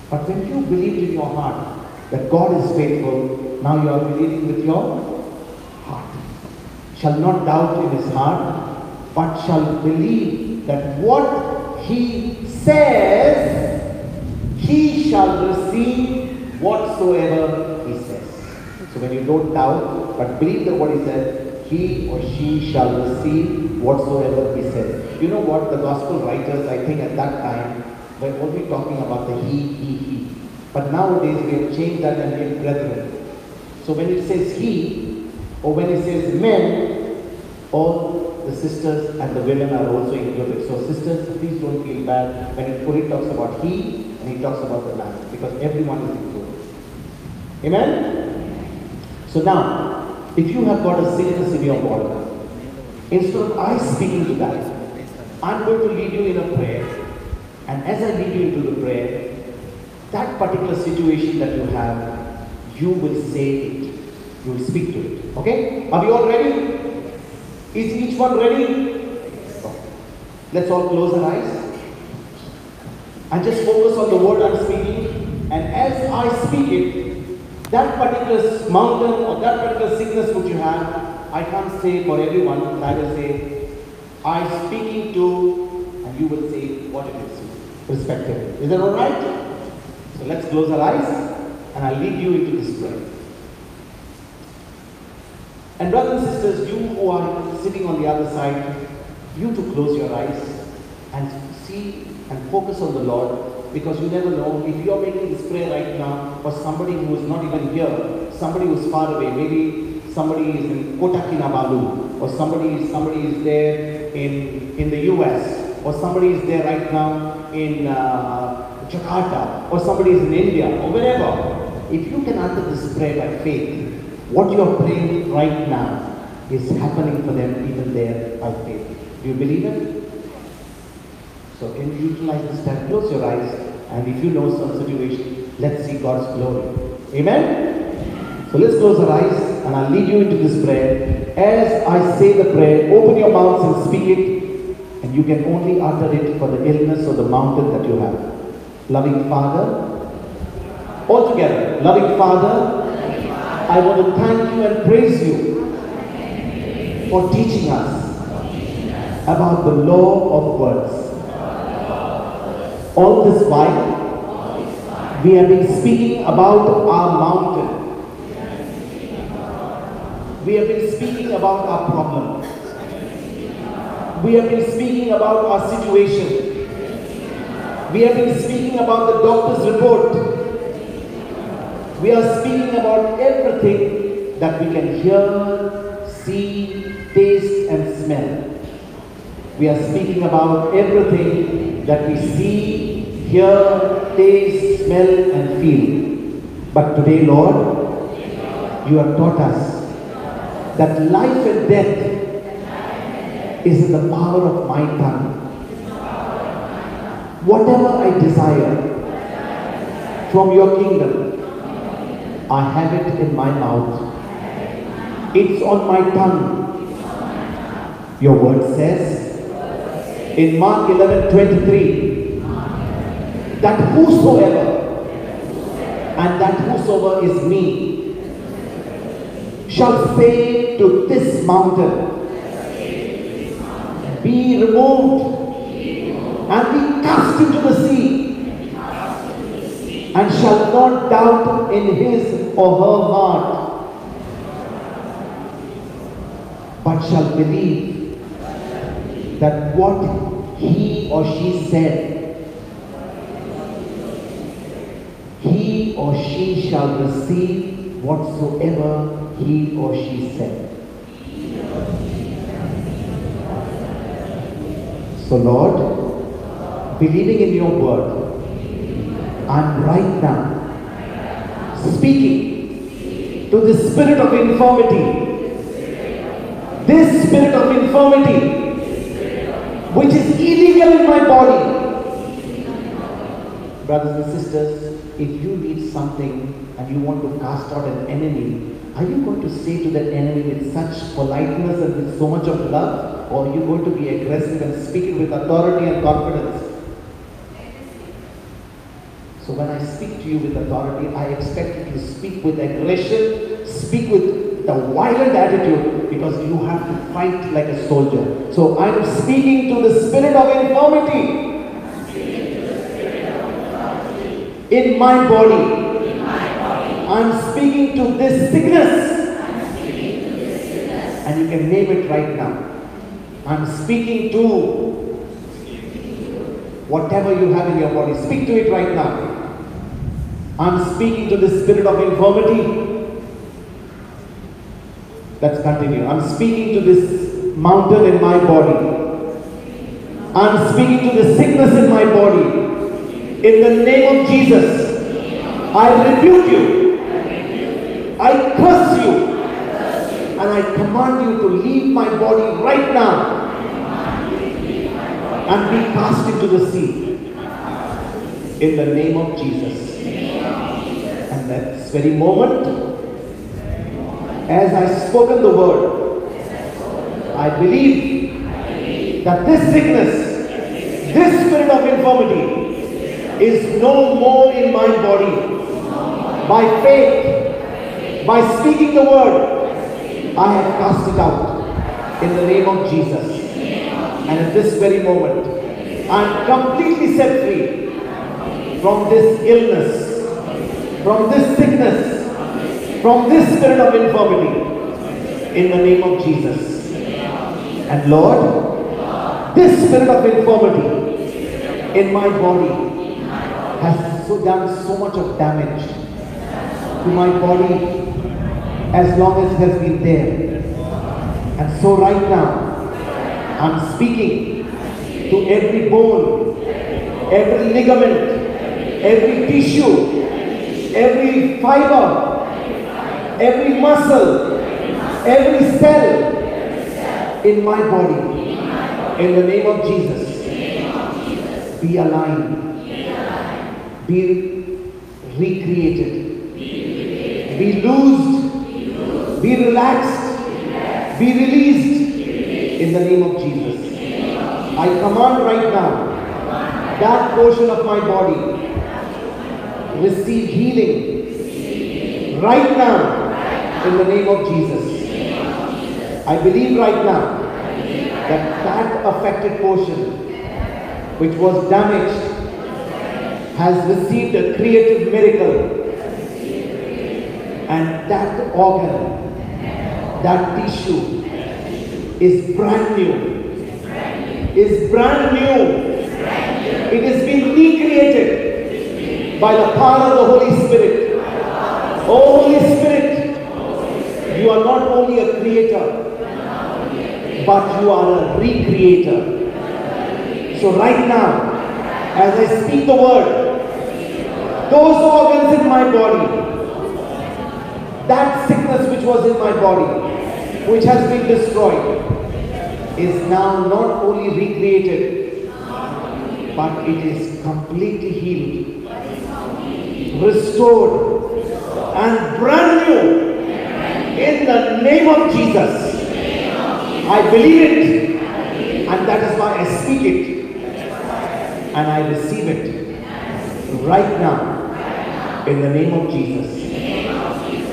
But when you believe in your heart that God is faithful, now you are believing with your heart. Shall not doubt in his heart, but shall believe that what he says, he shall receive whatsoever he says. So when you don't doubt, but believe that what he said, he or she shall receive whatsoever he says. You know what? The gospel writers, I think at that time, were only talking about the he. But nowadays we have changed that and made brethren. So when it says he, or when it says men, all the sisters and the women are also included. So sisters, please don't feel bad when it talks about he and he talks about the man, because everyone is included. Amen? So now, if you have got a sickness in your body, instead of I speaking to that, I'm going to lead you in a prayer. And as I lead you into the prayer, that particular situation that you have, you will say it. You will speak to it. Okay? Are we all ready? Is each one ready? Let's all close our eyes. And just focus on the word I'm speaking. And as I speak it, that particular mountain or that particular sickness which you have, I can't say for everyone, I will say, I'm speaking to, and you will say what it is, respectively. Is that alright? So let's close our eyes, and I'll lead you into this prayer. And brothers and sisters, you who are sitting on the other side, you to close your eyes and see and focus on the Lord, because you never know if you are making this prayer right now for somebody who is not even here, somebody who is far away, maybe somebody is in Kota Kinabalu, or somebody is there in the US, or somebody is there right now in Jakarta, or somebody is in India, or wherever. If you can answer this prayer by faith, what you are praying right now is happening for them even there by faith. Do you believe it? So can you utilize this time? Close your eyes, and if you know some situation, let's see God's glory. Amen? So let's close our eyes, and I'll lead you into this prayer. As I say the prayer, open your mouths and speak it, and you can only utter it for the illness or the mountain that you have. Loving Father, all together, loving Father, I want to thank you and praise you for teaching us about the law of words. All this while, we have been speaking about our mountain. We have been speaking about our problem. We have been speaking about our situation. We have been speaking about the doctor's report. We are speaking about everything that we can hear, see, taste and smell. We are speaking about everything that we see, hear, taste, smell and feel. But today, Lord, you have taught us that life and death is in the power of my tongue. Whatever I desire from your kingdom, I have it in my mouth. It's on my tongue. Your word says in Mark 11:23 that whosoever, and that whosoever is me, shall say to this mountain, be removed and be cast into the sea, and shall not doubt in his or her heart, but shall believe that what he or she said, he or she shall receive whatsoever he or she said. So Lord, believing in your word, I'm right now speaking to the spirit of infirmity. This spirit of infirmity which is illegal in my body. Brothers and sisters, if you need something and you want to cast out an enemy, are you going to say to that enemy with such politeness and with so much of love, or are you going to be aggressive and speak it with authority and confidence? So when I speak to you with authority, I expect you to speak with aggression, speak with the violent attitude, because you have to fight like a soldier. So I am speaking to the spirit of infirmity in my body. I am speaking to this sickness, and you can name it right now. I am speaking to whatever you have in your body. Speak to it right now. I'm speaking to the spirit of infirmity. Let's continue. I'm speaking to this mountain in my body. I'm speaking to the sickness in my body. In the name of Jesus, I rebuke you. I curse you. And I command you to leave my body right now and be cast into the sea. In the name of Jesus. And this very moment, as I spoken the word, I believe that this sickness, this spirit of infirmity is no more in my body. By faith, by speaking the word, I have cast it out in the name of Jesus. And at this very moment, I am completely set free from this illness, from this sickness, from this spirit of infirmity, in the name of Jesus. And Lord, this spirit of infirmity in my body has done so much of damage to my body as long as it has been there. And so right now, I'm speaking to every bone, every ligament, every tissue, every fiber, every muscle, every cell in my body. In the name of Jesus, be aligned, be recreated, be loosed, be relaxed, be released in the name of Jesus. I command right now that portion of my body receive healing right now in the name of Jesus. I believe right now that affected portion which was damaged has received a creative miracle, and that organ, that tissue is brand new. Is brand new. It has been recreated by the power of the Holy Spirit. Oh Holy Spirit, you are not only a creator, but you are a recreator. So right now, as I speak the word, those organs in my body, that sickness which was in my body, which has been destroyed, is now not only recreated, but it is completely healed, restored, and brand new in the name of Jesus. I believe it, and that is why I speak it, and I receive it right now in the name of Jesus.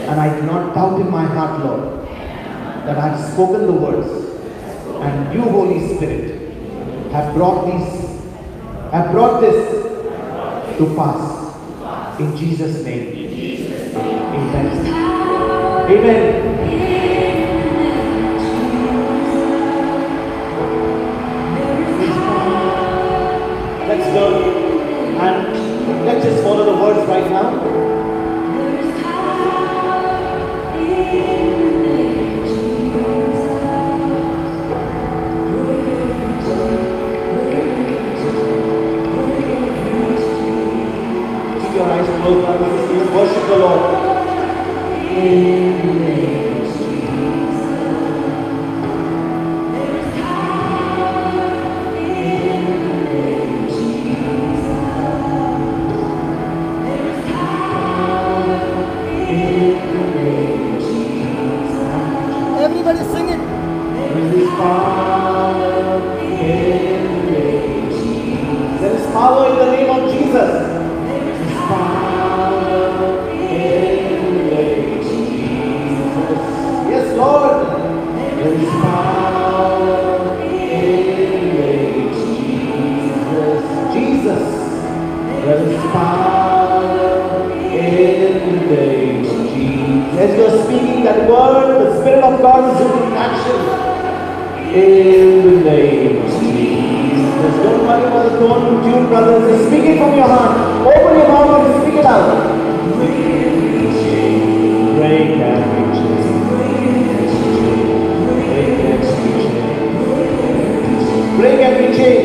And I do not doubt in my heart, Lord, that I have spoken the words, and you, Holy Spirit, have brought this to pass. In Jesus' name. Amen. Amen. Let's learn and let's just follow the words right now. Worship the Lord. Everybody sing it. There is power in the name of Jesus. Yes, Lord. There is power in the name of Jesus. There is power in the name of Jesus. As you are speaking that word, the Spirit of God is in action. In the name of Jesus. Don't worry about the tone, tune, brothers. Just speak it from your heart. Open your mouth and speak it out. Break every chain. Break every chain.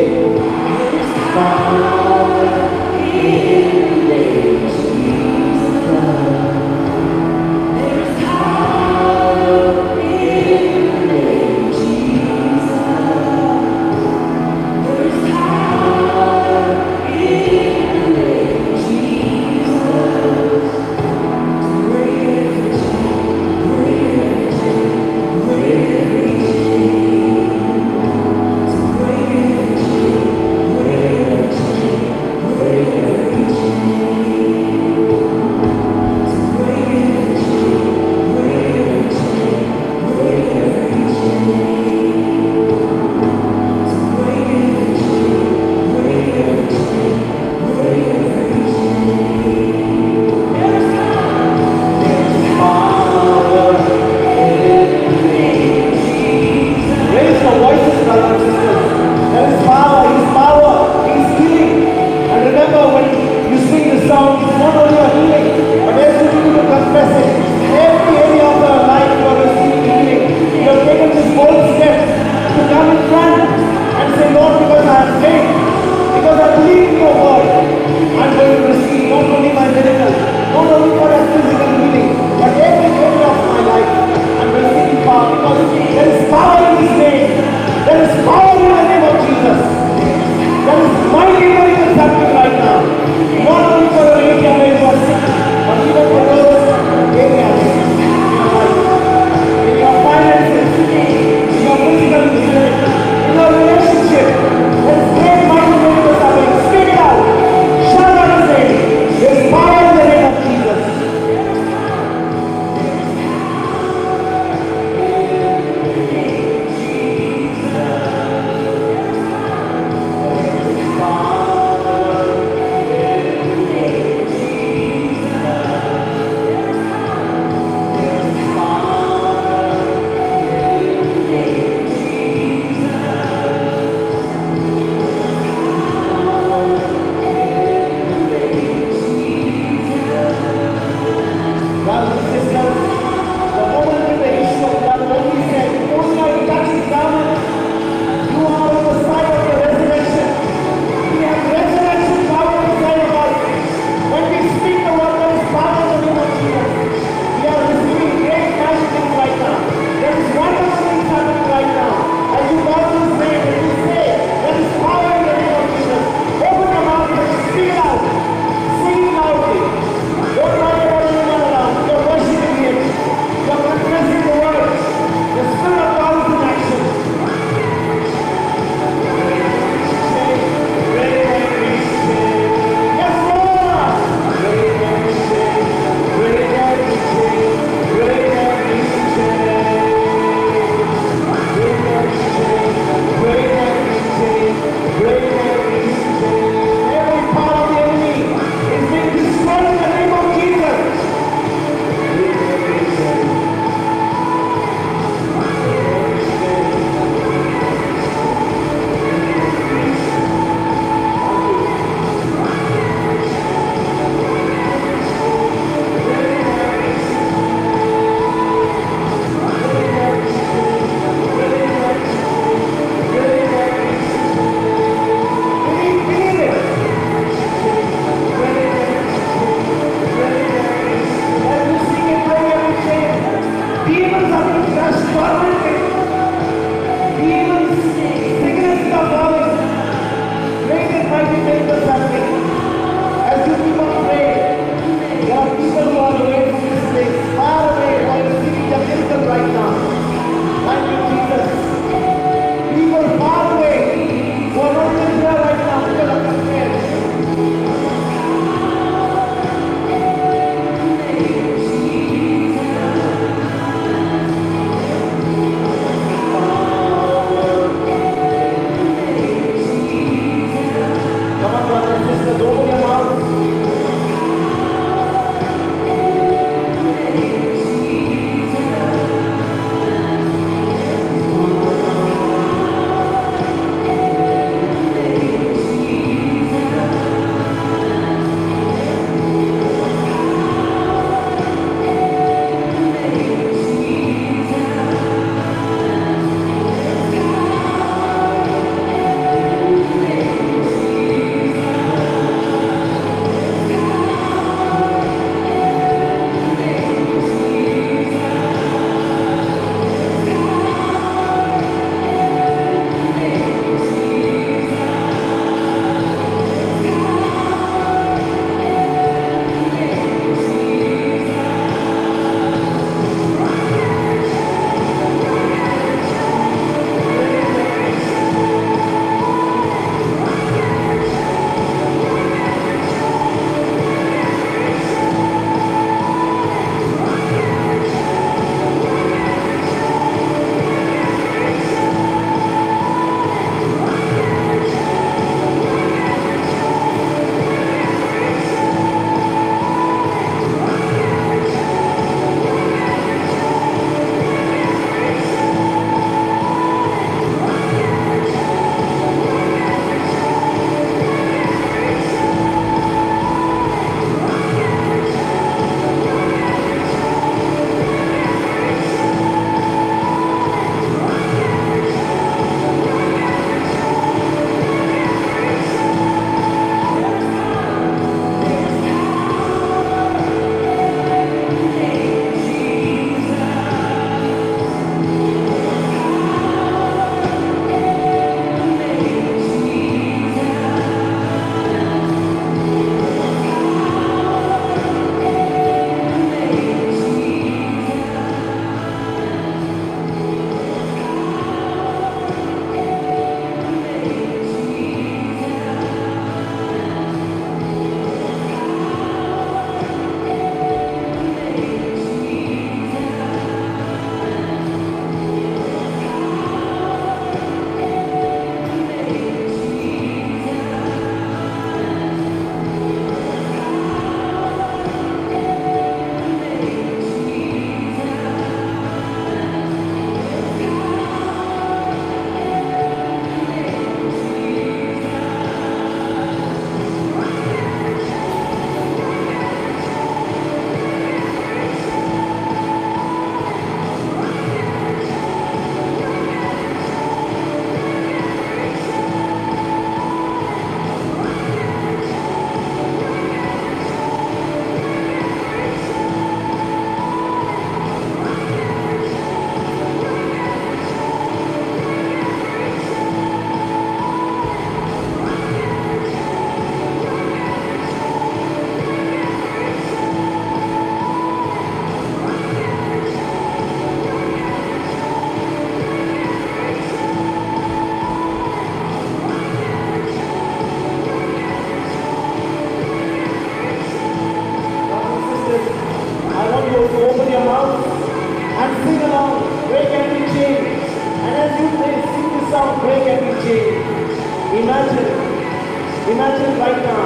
Imagine right now,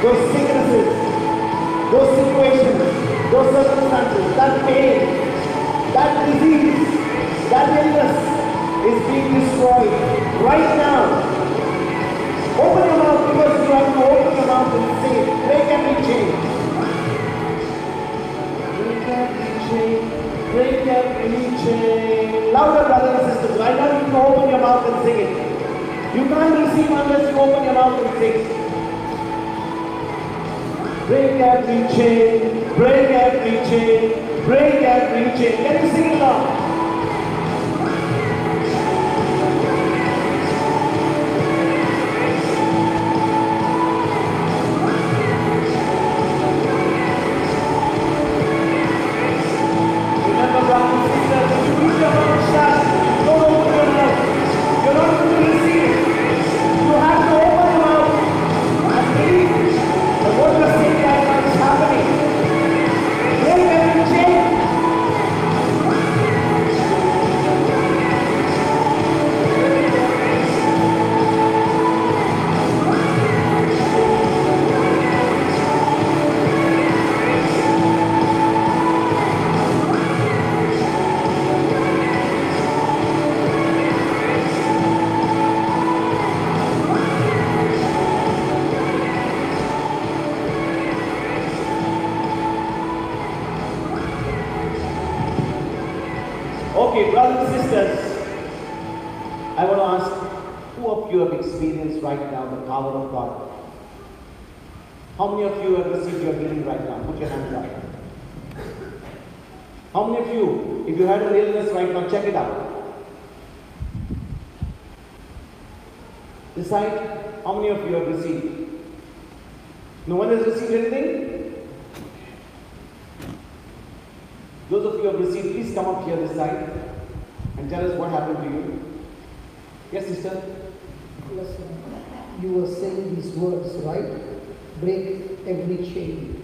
those sicknesses, those situations, those circumstances, that pain, that disease, that illness is being destroyed right now. Open your mouth, because you have to open your mouth and say, break every chain. Break every chain. Break every chain. Louder, brothers and sisters. Right now you can open your mouth and sing it. You can't receive unless you open your mouth and sing. Break every chain. Break every chain. Break every chain. Can you sing it loud? Okay, brothers and sisters, I want to ask, who of you have experienced right now the power of God? How many of you have received your healing right now? Put your hands up. How many of you, if you had an illness right now, check it out. Decide how many of you have received. No one has received anything? Those of you who have received, please come up here this side and tell us what happened to you. Yes, sister? Listen, you were saying these words, right? Break every chain.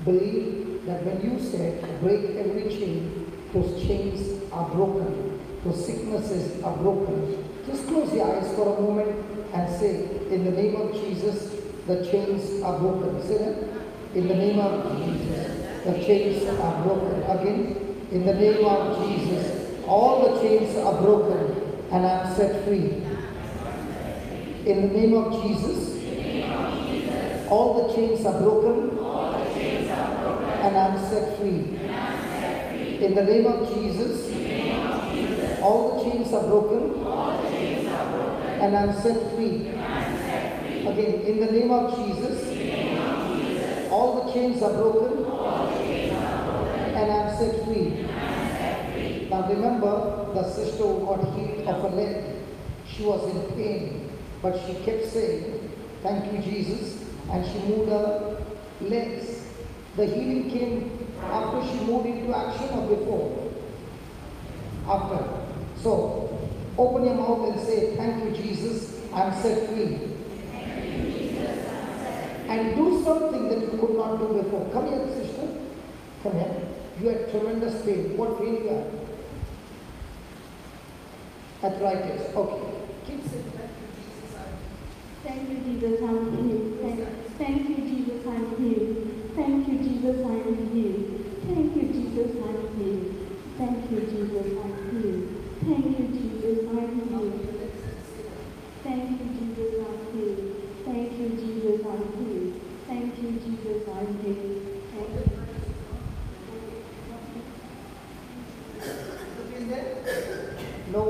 Believe that when you said break every chain, those chains are broken. Those sicknesses are broken. Just close your eyes for a moment and say, in the name of Jesus, the chains are broken. Say that. In the name of Jesus, the chains are broken. Again, in the name of Jesus, all the chains are broken and I am set free. In the name of Jesus, all the chains are broken and I am set free. In the name of Jesus, all the chains are broken and I am set free. Again, in the name of Jesus, all the chains are broken and I am set free. Now remember, the sister who got healed of her leg, she was in pain, but she kept saying, thank you Jesus, and she moved her legs. The healing came after she moved into action or before? After. So, open your mouth and say, thank you Jesus, I am set free. And do something that you could not do before. Come here, sister. Come here. You had tremendous pain. What pain you had? Arthritis. Okay. Keep saying thank you, Jesus, I'm healed. Thank you, Jesus, I'm healed. Thank you, Jesus, I'm healed. Thank you, Jesus, I'm healed. Thank you, Jesus, I'm healed. Thank you, Jesus, I'm healed. Thank you, Jesus, I'm healed. Thank you, Jesus, I'm healed. Thank you, Jesus, I'm healed. Thank you. No.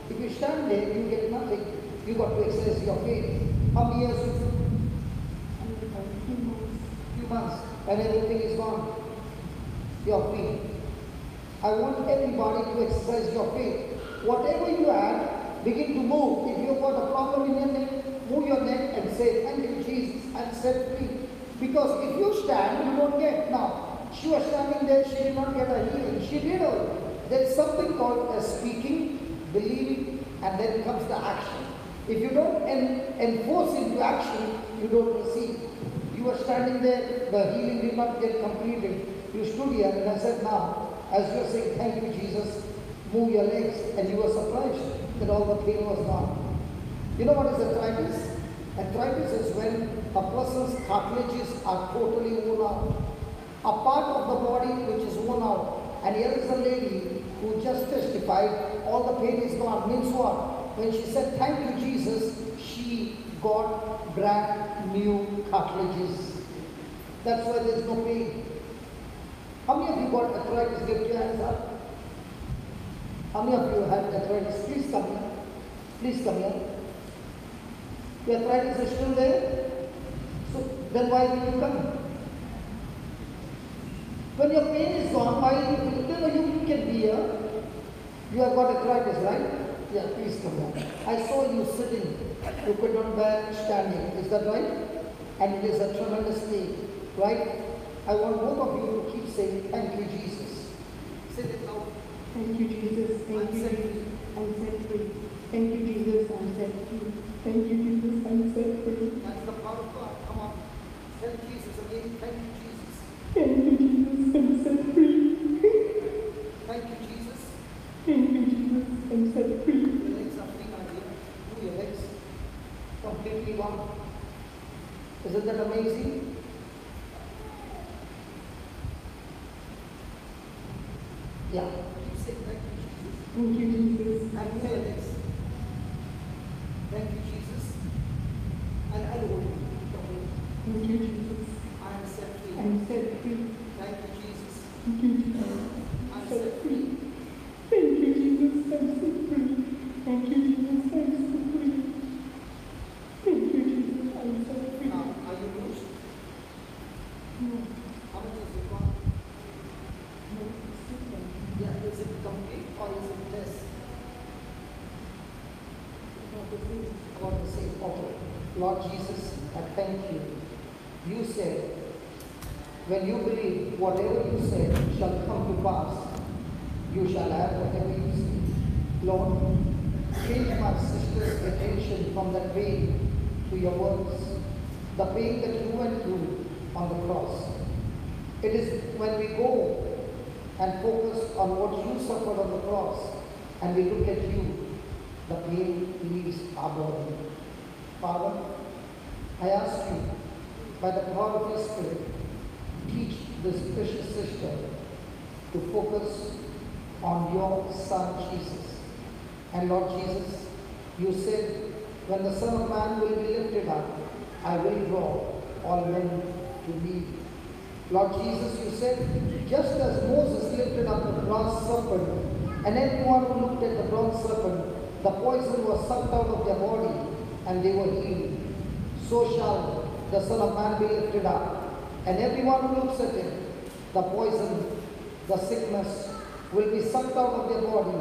If you stand there, you get nothing. You got to exercise your faith. How many years? Few months. And everything is gone. Your faith. I want everybody to exercise your faith. Whatever you have, begin to move. If you've got a problem in your neck, move your neck and say, thank you Jesus, I'm set free. Because if you stand, you don't get. Now, she was standing there, she did not get a healing. She did all. There's something called a speaking, believing, and then comes the action. If you don't enforce into action, you don't receive. You were standing there, the healing did not get completed. You stood here and I said, now, as you are saying, thank you Jesus, move your legs, and you were surprised that all the pain was gone. You know what is arthritis? Arthritis is when a person's cartilages are totally worn out. A part of the body which is worn out. And here is a lady who just testified, all the pain is gone. Means what? When she said, thank you Jesus, she got brand new cartilages. That's why there is no pain. How many of you got arthritis? Lift your hands up. How many of you have arthritis? Please come here. Please come here. Your arthritis is still there? So then why will you come? When your pain is gone, why you can be here? You have got arthritis, right? Yeah, please come here. I saw you sitting. You could not bear standing. Is that right? And it is a tremendous pain, right? I want both of you to keep saying, thank you, Jesus. Say it loud. Thank you, Jesus. Thank you, Jesus. I'm set free. Thank you, Jesus. I'm set free. Thank you, Jesus. I'm set free. That's the power of God. Come on. Tell Jesus again. Thank you, Jesus. Thank you, Jesus. I'm set free. Thank you, Jesus. Thank you, Jesus. I'm set free. Your legs are free, my dear. Do your legs. Completely gone. Isn't that amazing? Yeah. Keep saying thank you, Jesus. Thank you, Jesus. And move your legs. Thank you, Jesus. And I hold you. Thank you, Jesus. I am set free. I'm set free. Thank you, Jesus. Thank you, Jesus. I'm set free. Thank you, Jesus. I'm set free. Thank you, Jesus. I'm set free. Thank you, Jesus. I'm set free. Now, are you loose? No. How much is it gone? No, it's different. Yeah, is it complete or is it less? Not the same. God will say, okay, Lord Jesus, I thank you. You said, when you believe whatever you said shall come to pass, you shall have whatever you say. Lord, change my sister's attention from that pain to your words, the pain that you went through on the cross. It is when we go and focus on what you suffered on the cross and we look at you, the pain leaves our body. Father, I ask you, by the power of your Spirit, teach this precious sister to focus on your Son Jesus. And Lord Jesus, you said, when the Son of Man will be lifted up, I will draw all men to me. Lord Jesus, you said, just as Moses lifted up the bronze serpent, and everyone who looked at the bronze serpent, the poison was sucked out of their body, and they were healed. So shall the Son of Man be lifted up, and everyone who looks at him, the poison, the sickness, will be sucked out of their body,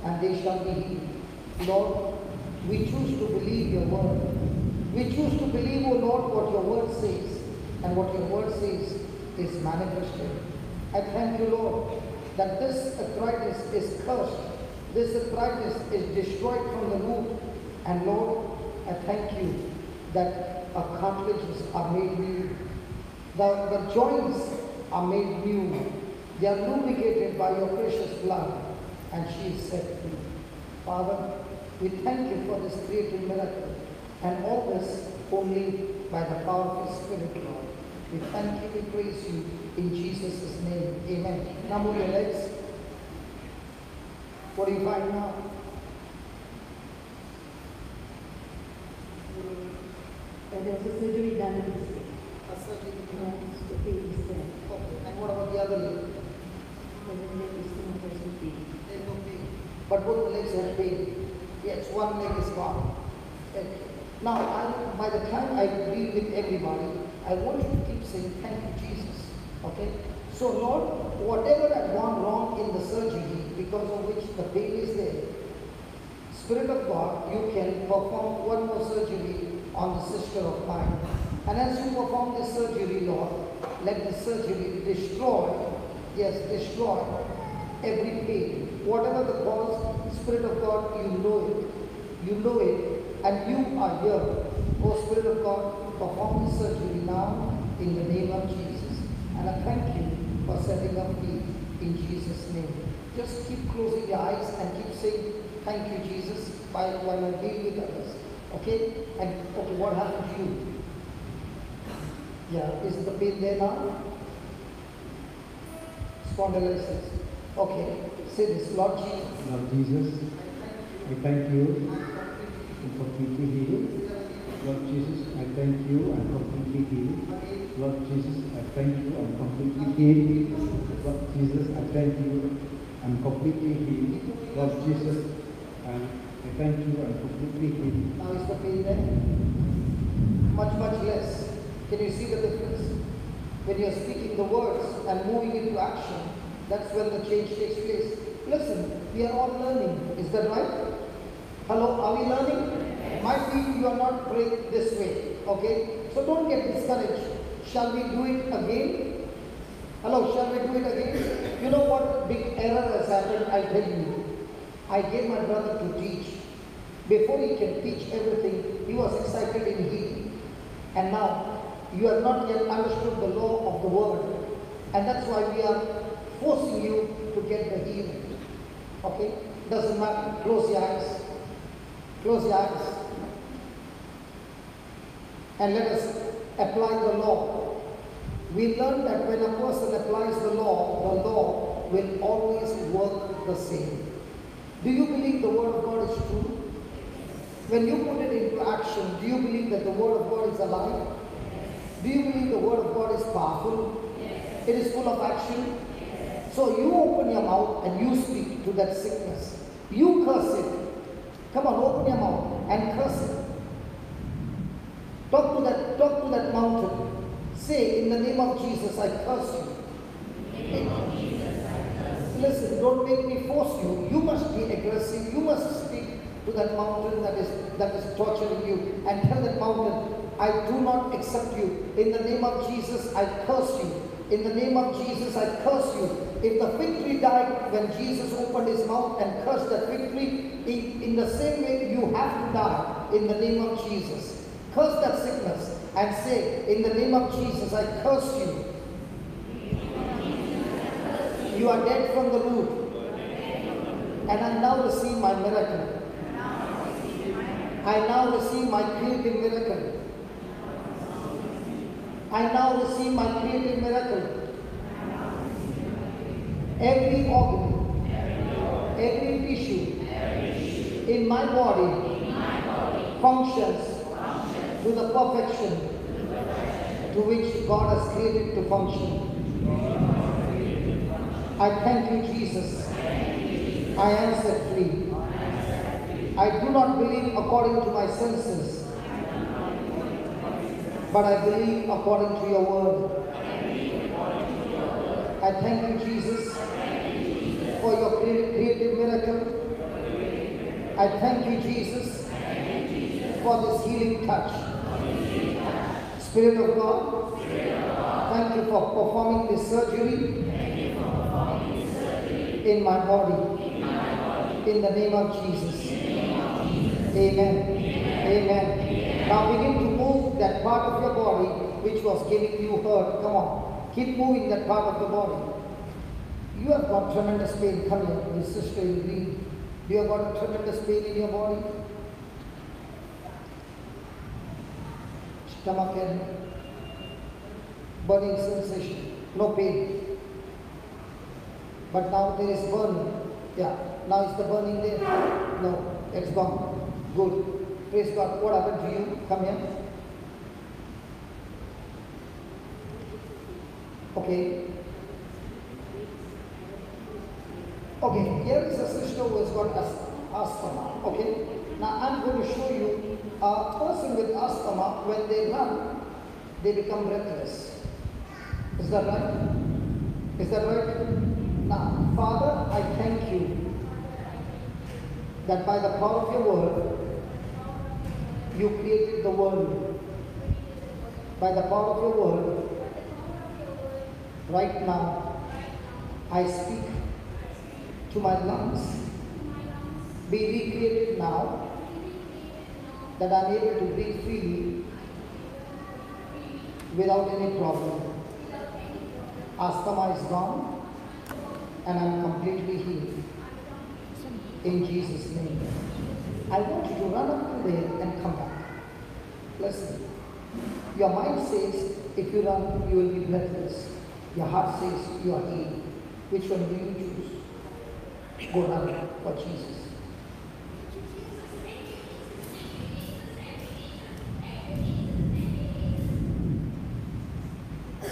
and they shall be healed. Lord, we choose to believe your word. We choose to believe, O Lord, what your word says, and what your word says is manifested. I thank you, Lord, that this arthritis is cursed. This arthritis is destroyed from the root. And Lord, I thank you that our cartilages are made new. The joints are made new. They are lubricated by your precious blood, and she is set free. Father, we thank you for this creative miracle, and all this only by the power of your Spirit, Lord. We thank you, we praise you in Jesus' name. Amen. Now move your legs. What do you find now? And there was a surgery done in this way. A surgery. The pain is there. Okay. And what about the other leg? And then there is no person pain. There's no pain. But both the legs have pain. Yes, one leg is gone. Okay. Now, by the time I deal with everybody, I want you to keep saying, thank you, Jesus. Okay? So, Lord, whatever had gone wrong in the surgery, because of which the pain is there, Spirit of God, you can perform one more surgery on the sister of mine. And as you perform this surgery, Lord, let the surgery destroy, yes, destroy every pain. Whatever the cause, Spirit of God, you know it. You know it. And you are here. Oh, Spirit of God, perform the surgery now in the name of Jesus. And I thank you for setting up me in Jesus' name. Just keep closing your eyes and keep saying, thank you, Jesus, while I deal with others. Okay? And okay, what happened to you? Yeah, is the pain there now? Spondylosis. Okay, say this, Lord Jesus. Lord Jesus, I thank you for completely healed. Lord Jesus, I thank you, I'm completely healed. Lord Jesus, I thank you, I'm completely healed. Lord Jesus, I thank you, I'm completely healed. Lord Jesus, I thank you, I'm completely healed. Now is the pain there? Much less. Can you see the difference? When you are speaking the words and moving into action, that's when the change takes place. Listen, we are all learning. Is that right? Hello, are we learning? Might be you are not praying this way. Okay? So don't get discouraged. Shall we do it again? Hello, shall we do it again? You know what big error has happened? I'll tell you. I gave my brother to teach. Before he can teach everything, he was excited in healing. And now, you have not yet understood the law of the word. And that's why we are forcing you to get the healing. Okay? Doesn't matter. Close your eyes. Close your eyes. And let us apply the law. We learned that when a person applies the law will always work the same. Do you believe the word of God is true? When you put it into action, do you believe that the word of God is alive? Do you believe the word of God is powerful? It is full of action. So you open your mouth and you speak to that sickness. You curse it. Come on, open your mouth and curse it. Talk to that mountain. Say, in the name of Jesus, I curse you. Listen, don't make me force you. You must be aggressive. You must speak to that mountain that is torturing you and tell that mountain, I do not accept you. In the name of Jesus, I curse you. In the name of Jesus, I curse you. If the fig tree died when Jesus opened his mouth and cursed that fig tree, in the same way you have to die in the name of Jesus. Curse that sickness and say, in the name of Jesus, I curse you. You are dead from the root. And I now receive my miracle. I now receive my creative miracle. I now receive my creative miracle. Every organ, every tissue in my body functions to the perfection to which God has created to function. I thank you, Jesus. I am set free. I do not believe according to my senses, but I believe according to your word. I thank you, Jesus, for your creative miracle. I thank you, Jesus, for this healing touch. Spirit of God, thank you for performing this surgery in my body. In the name of Jesus. Amen. Amen. Now begin to move that part of your body which was giving you hurt. Come on. Keep moving that part of the body. You have got tremendous pain. Come here, your sister in green. You have got a tremendous pain in your body. Stomach and burning sensation. No pain. But now there is burning. Yeah. Now is the burning there? No. It's gone. Good. Praise God. What happened to you? Come here. Okay. Okay. Here is a sister who has got asthma. Okay. Now I'm going to show you a person with asthma, when they run, they become breathless. Is that right? Is that right? Now, Father, I thank you that by the power of your word, you created the world. By the power of your word, right now, I speak to my lungs. Be recreated now, that I am able to breathe freely without any problem. Asthma is gone, and I am completely healed. In Jesus' name. I want you to run up to there and come back. Listen. Your mind says, if you run, you will be breathless. Your heart says, you are healed. Which one do you choose? Go run for Jesus.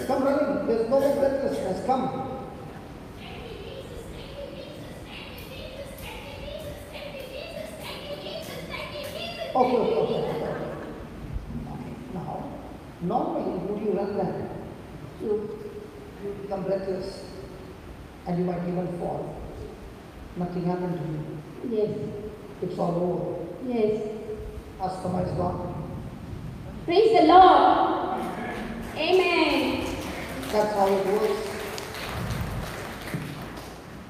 Come running. There's no more breathlessness. Come. Okay. Now, normally would you run that? You become breathless and you might even fall. Nothing happened to you. Yes. It's all over. Yes. Asthma is gone. Praise the Lord. Amen. That's how it works.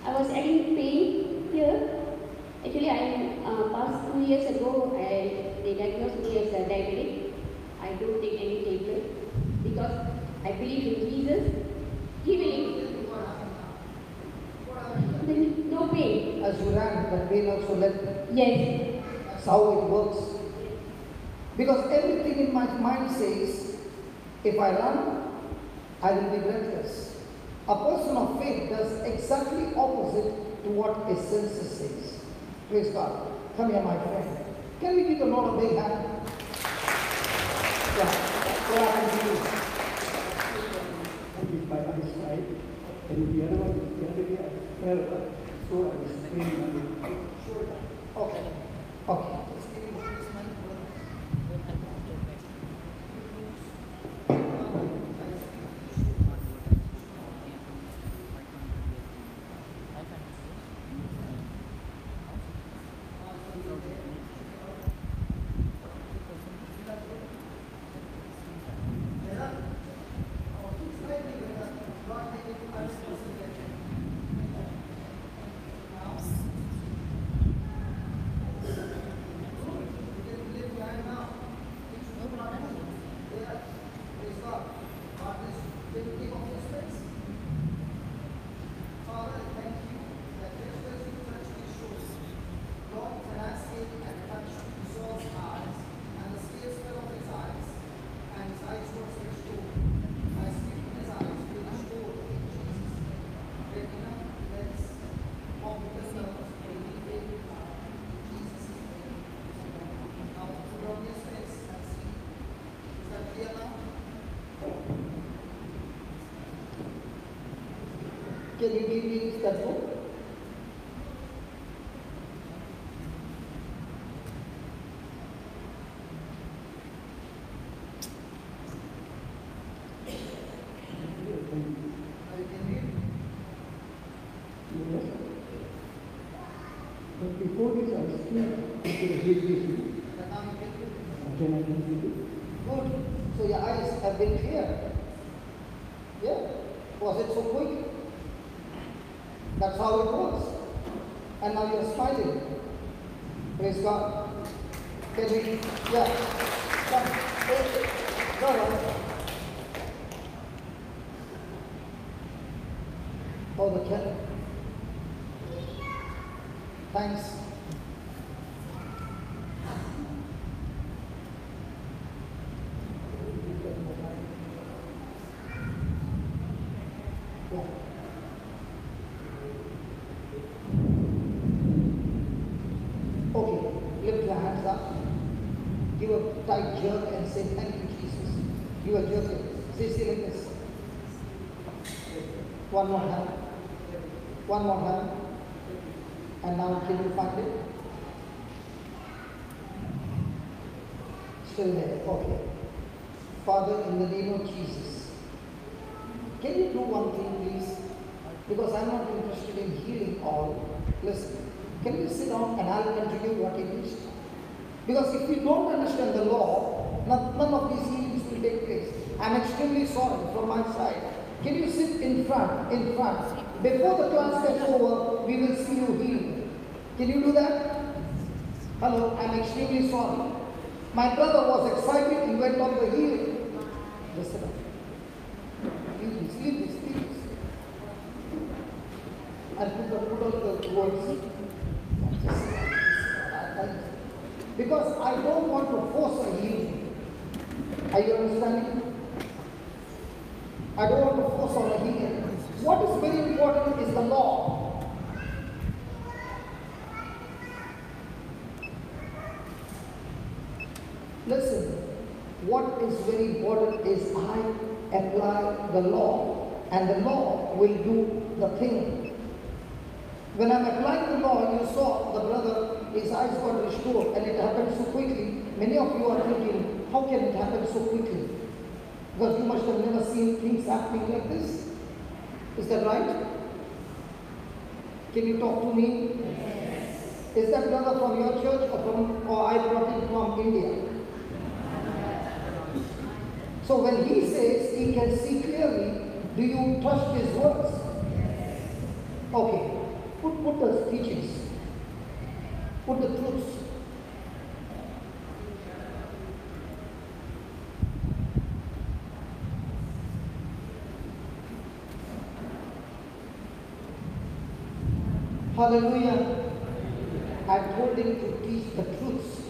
I was having pain here. Actually, past 2 years ago, they diagnosed me as a diabetic. I don't take any tablet because I believe in Jesus. He will. No pain. As you ran, that pain also left. Yes. That's how it works. Because everything in my mind says, if I run, I will be breathless. A person of faith does exactly opposite to what his senses says. Praise God. Come here, my friend. Can we give the Lord a big hand? Yeah. What happened to you? By my side, and the other one, so I was praying. Okay. Can you give me that book? But before this, I was still HSBC. Can I continue? Good. So your eyes have been clear. Yeah. Was it so quick? That's how it works. And now you're smiling. Praise God. Can we? Yeah. Come. Hey. Go on. Oh, the cat. Thanks. Yeah. Okay, lift your hands up. Give a tight jerk and say, thank you, Jesus. Give a jerk. Say like this. One more hand. One more hand. And now can you find it? Still there. Okay. Father, in the name of Jesus, can you do one thing, please? Because I'm not interested in healing all. Listen. Can you sit down and I'll continue what he teach? Because if you don't understand the law, none of these healings will take place. I'm extremely sorry from my side. Can you sit in front? Before the class gets over, we will see you healed. Can you do that? Hello, I'm extremely sorry. My brother was excited, he went on the healing. Just sit down. Leave this. And put all the words. Because I don't want to force a healing. Are you understanding? I don't want to force on a healing. What is very important is the law. Listen, what is very important is I apply the law, and the law will do the thing. When I'm applying the law, you saw the brother, his eyes got restored, and it happened so quickly. Many of you are thinking, how can it happen so quickly? Because you must have never seen things happening like this. Is that right? Can you talk to me? Yes. Is that brother from your church or I brought him from India? So when he says he can see clearly, do you trust his words? Okay. Put the teachings. Put the truths. Hallelujah. I told him to teach the truths,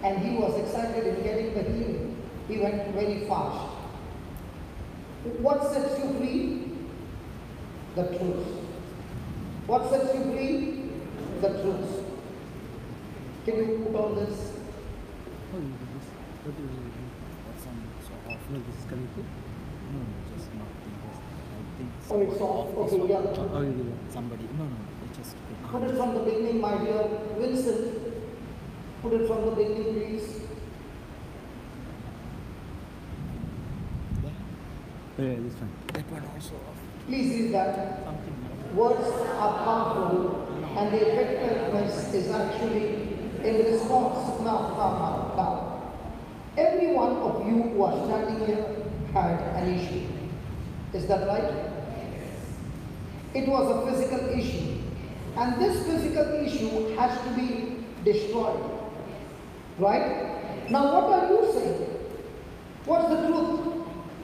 and he was excited in getting the healing. He went very fast. What sets you free? The truth. What sets you free? The truth. Can you put all this? What do you do? Some sort of. No, this is connected? No, just not because I think. Oh, it's off. Okay, yeah. Oh, you do that. Somebody. No, it just. Put it from the beginning, my dear Vincent. Put it from the beginning, please. Yeah, this one. That one also off. Please read that. Something. Words are powerful, and the effectiveness is actually in response. Now. Every one of you who are standing here had an issue. Is that right? It was a physical issue. And this physical issue has to be destroyed. Right? Now what are you saying? What's the truth?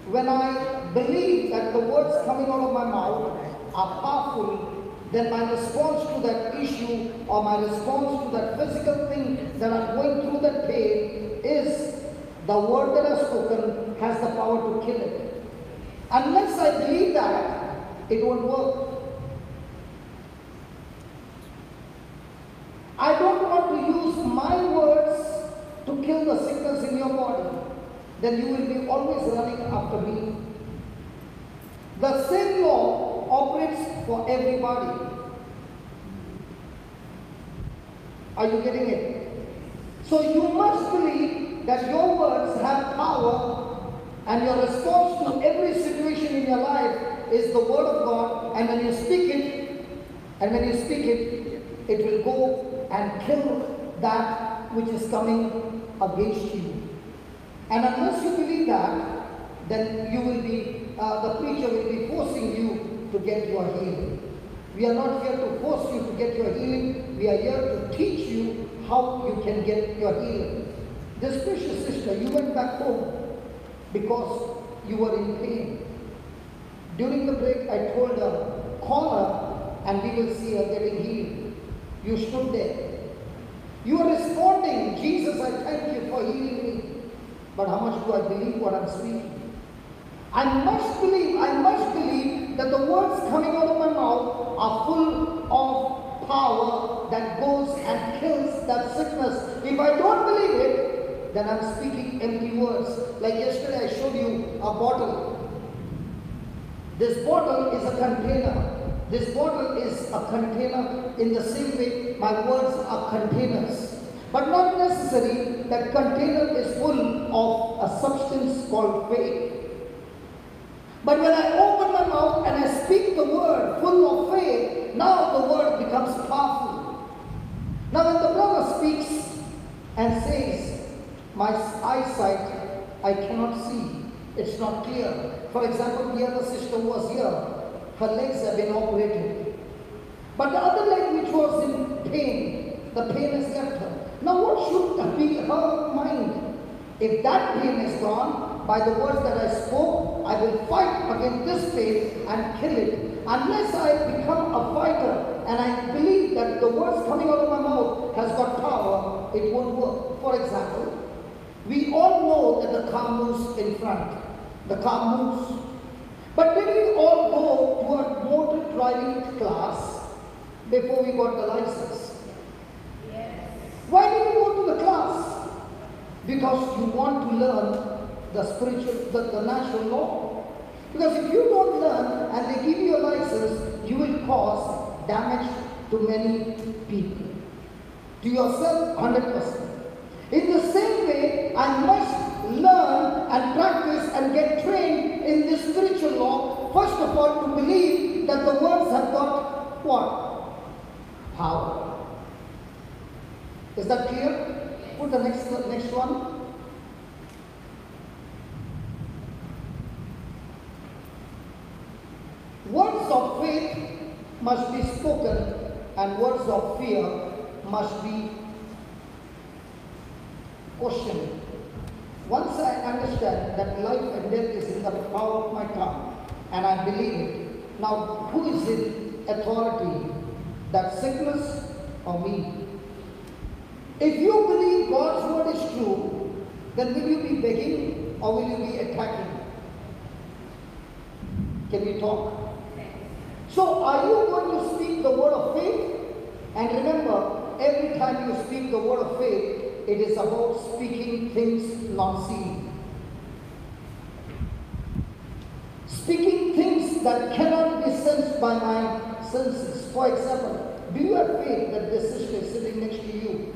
When I believe that the words coming out of my mouth are powerful, then my response to that issue or my response to that physical thing that I'm going through that pain is the word that I've spoken has the power to kill it. Unless I believe that, it won't work. I don't want to use my words to kill the sickness in your body. Then you will be always running after me. The same law operates for everybody. Are you getting it? So you must believe that your words have power, and your response to every situation in your life is the word of God, and when you speak it, it will go and kill that which is coming against you. And unless you believe that, then you will be, the preacher will be forcing you to get your healing. We are not here to force you to get your healing. We are here to teach you how you can get your healing. This precious sister, you went back home because you were in pain. During the break, I told her, call her and we will see her getting healed. You stood there. You are responding, Jesus, I thank you for healing me. But how much do I believe what I'm speaking? I must believe that the words coming out of my mouth are full of power that goes and kills that sickness. If I don't believe it, then I'm speaking empty words. Like yesterday I showed you a bottle. This bottle is a container. This bottle is a container. In the same way, my words are containers. But not necessarily that container is full of a substance called faith. But when I open my mouth and I speak the word full of faith, now the word becomes powerful. Now when the brother speaks and says, my eyesight, I cannot see. It's not clear. For example, the other sister who was here, her legs have been operated. But the other leg which was in pain, the pain has left her. Now what should be her mind? If that pain is gone, by the words that I spoke, I will fight against this pain and kill it. Unless I become a fighter and I believe that the words coming out of my mouth has got power, it won't work. For example, we all know that the car moves in front. The car moves. But did we all go to a motor driving class before we got the license? Yes. Why did we go to the class? Because you want to learn the spiritual, the natural law. Because if you don't learn and they give you a license, you will cause damage to many people. To yourself, 100%. In the same way, I must learn and practice and get trained in this spiritual law, first of all, to believe that the words have got what? Power. Is that clear? Put the next one. Words of faith must be spoken and words of fear must be questioned. Once I understand that life and death is in the power of my tongue, and I believe it, now who is in authority? That sickness or me? If you believe God's word is true, then will you be begging or will you be attacking? Can we talk? So are you going to speak the word of faith? And remember, every time you speak the word of faith, it is about speaking things not seen. Speaking things that cannot be sensed by my senses. For example, do you have faith that this sister is sitting next to you?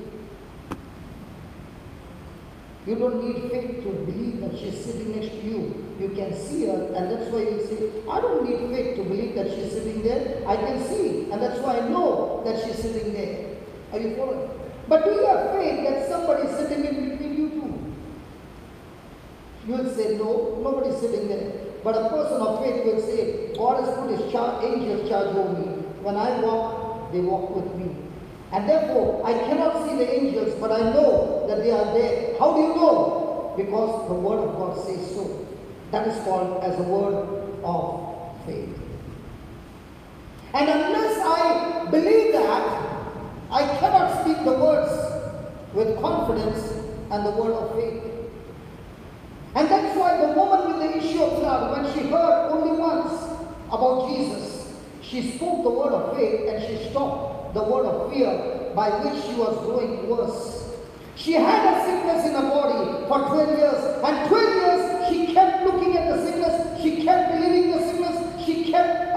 You don't need faith to believe that she's sitting next to you. You can see her, and that's why you say, I don't need faith to believe that she's sitting there. I can see, and that's why I know that she's sitting there. Are you following? But do you have faith that somebody is sitting in between you two? You will say, no, nobody's sitting there. But a person of faith will say, God has put his angels charge over me. When I walk, they walk with me. And therefore, I cannot see the angels, but I know that they are there. How do you know? Because the word of God says so. That is called as a word of faith. And unless I believe that, I cannot speak the words with confidence and the word of faith. And that's why the woman with the issue of blood, when she heard only once about Jesus, she spoke the word of faith and she stopped the word of fear by which she was growing worse. She had a sickness in her body for 12 years, and 12 years she kept looking at the sickness, she kept believing the sickness, she kept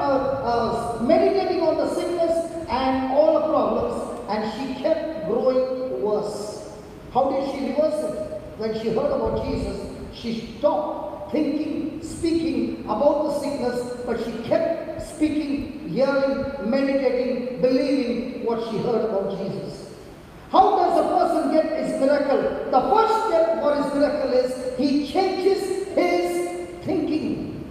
meditating on the sickness and all the problems, and she kept growing worse. How did she reverse it? When she heard about Jesus, she stopped thinking, speaking about the sickness, but she kept speaking, hearing, meditating, believing what she heard about Jesus. How does a person get his miracle? The first step for his miracle is he changes his thinking.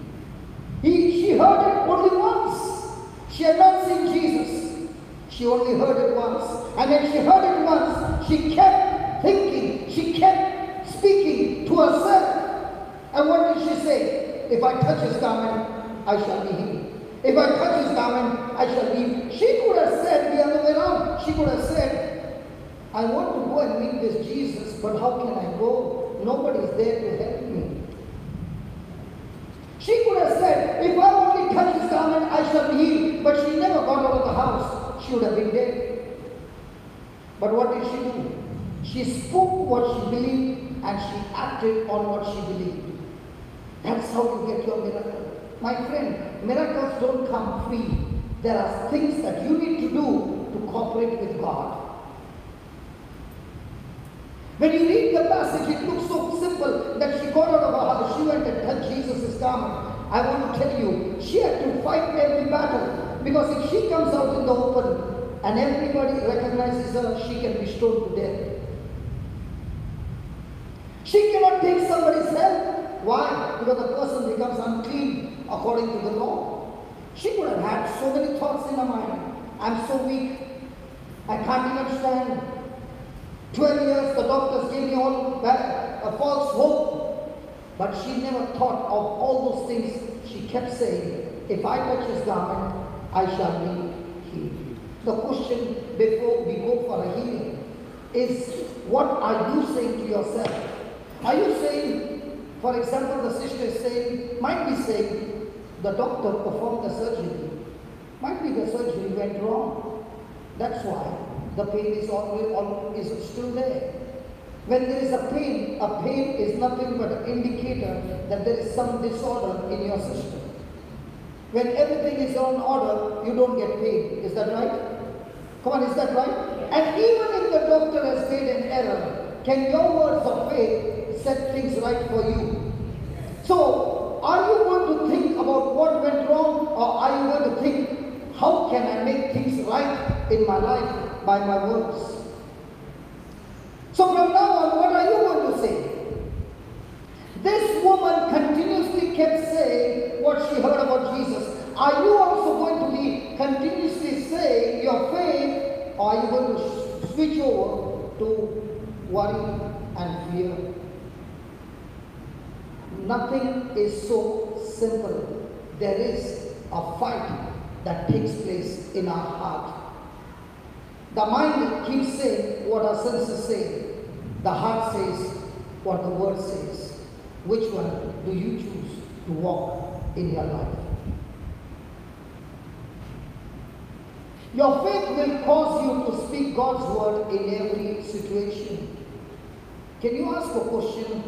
She heard it only once. She had not seen Jesus. She only heard it once. And when she heard it once, she kept thinking. She kept speaking to herself. And what did she say? If I touch his garment, I shall be healed. If I touch his garment, I shall be healed. She could have said the other way around. She could have said, I want to go and meet this Jesus, but how can I go? Nobody's there to help me. She could have said, if I only touch his garment, I shall be healed. But she never got out of the house. She would have been dead. But what did she do? She spoke what she believed and she acted on what she believed. That's how you get your miracle. My friend, miracles don't come free. There are things that you need to do to cooperate with God. When you read the passage, it looks so simple that she got out of her house, she went and touched Jesus' garment. I want to tell you, she had to fight every battle, because if she comes out in the open and everybody recognizes her, she can be stoned to death. She cannot take somebody's help. Why? Because the person becomes unclean according to the law. She could have had so many thoughts in her mind. I'm so weak. I can't even stand. 12 years, the doctors gave me all a false hope. But she never thought of all those things. She kept saying, if I touch his garment, I shall be healed. The question before we go for a healing, is what are you saying to yourself? Are you saying, for example, the sister is saying, might be saying, the doctor performed the surgery. Might be the surgery went wrong. That's why the pain is is still there. When there is a pain is nothing but an indicator that there is some disorder in your system. When everything is on order, you don't get pain. Is that right? Come on, is that right? And even if the doctor has made an error, can your words of faith set things right for you? So, are you going to think about what went wrong, or are you going to think, how can I make things right in my life by my words? So from now on, what are you going to say? This woman continuously kept saying what she heard about Jesus. Are you also going to be continuously saying your faith, or are you going to switch over to worry and fear? Nothing is so simple. There is a fight that takes place in our heart. The mind keeps saying what our senses say. The heart says what the word says. Which one do you choose to walk in your life? Your faith will cause you to speak God's word in every situation. Can you ask a question?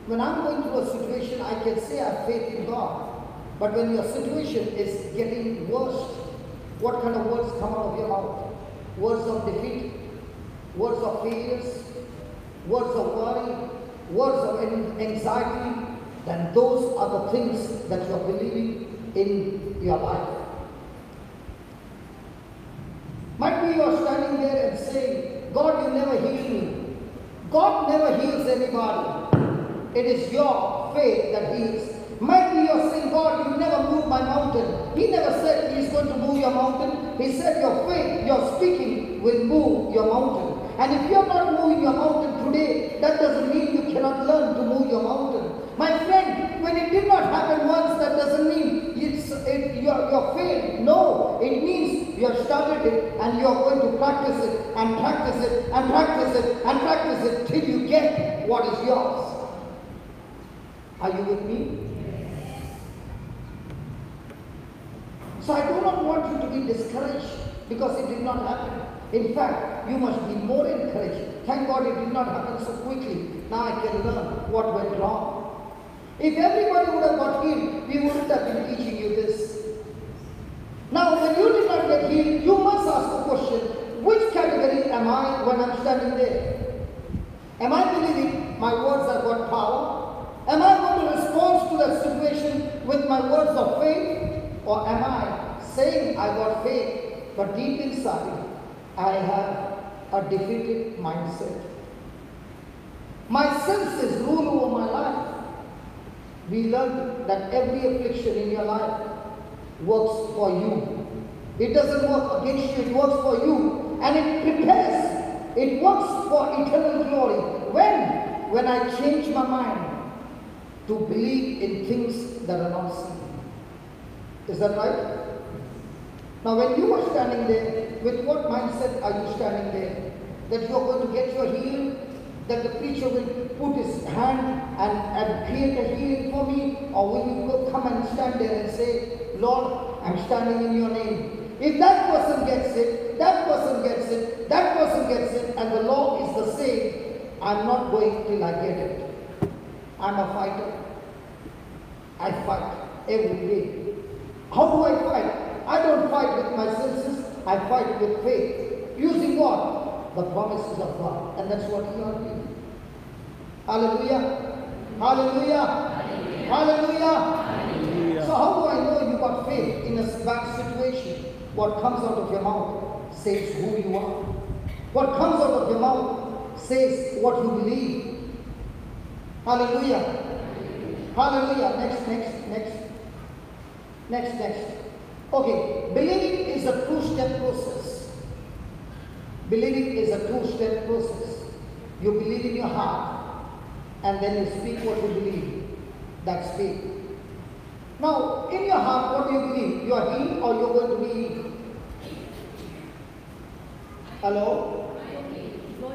When I'm going through a situation, I can say I have faith in God. But when your situation is getting worse, what kind of words come out of your mouth? Words of defeat, words of failures, words of worry, words of anxiety, then those are the things that you are believing in your life. Might be you are standing there and saying, God, you never heal me. God never heals anybody. It is your faith that heals. Might be you are saying, God, you never moved my mountain. He never said he is going to move your mountain. He said your faith, your speaking will move your mountain. And if you are not moving your mountain today, that doesn't mean you cannot learn to move your mountain. My friend, when it did not happen once, that doesn't mean you're failed. No, it means you have started it and you are going to practice it and practice it and practice it and practice it till you get what is yours. Are you with me? So I do not want you to be discouraged because it did not happen. In fact, you must be more encouraged. Thank God it did not happen so quickly. Now I can learn what went wrong. If everybody would have got healed, we wouldn't have been teaching you this. Now, when you did not get healed, you must ask the question, which category am I when I'm standing there? Am I believing my words have got power? Am I going to respond to that situation with my words of faith? Or am I saying I got faith, but deep inside, I have a defeated mindset? My senses rule over my life. We learned that every affliction in your life works for you. It doesn't work against you, it works for you. And it prepares, it works for eternal glory. When I change my mind to believe in things that are not seen. Is that right? Now when you are standing there, with what mindset are you standing there? That you are going to get your healing? That the preacher will put his hand and create a healing for me? Or will you go come and stand there and say, Lord, I'm standing in your name. If that person gets it, that person gets it, that person gets it, and the law is the same, I'm not going till I get it. I'm a fighter. I fight every day. How do I fight? I don't fight with my senses, I fight with faith. Using what? The promises of God. And that's what you are doing. Hallelujah. Hallelujah. Hallelujah. Hallelujah. So how do I know you got faith in a bad situation? What comes out of your mouth says who you are. What comes out of your mouth says what you believe. Hallelujah. Hallelujah. Next. Okay, believing is a two-step process. Believing is a two-step process. You believe in your heart, and then you speak what you believe. That's faith. Now, in your heart, what do you believe? You are healed or you are going to be healed? Hello?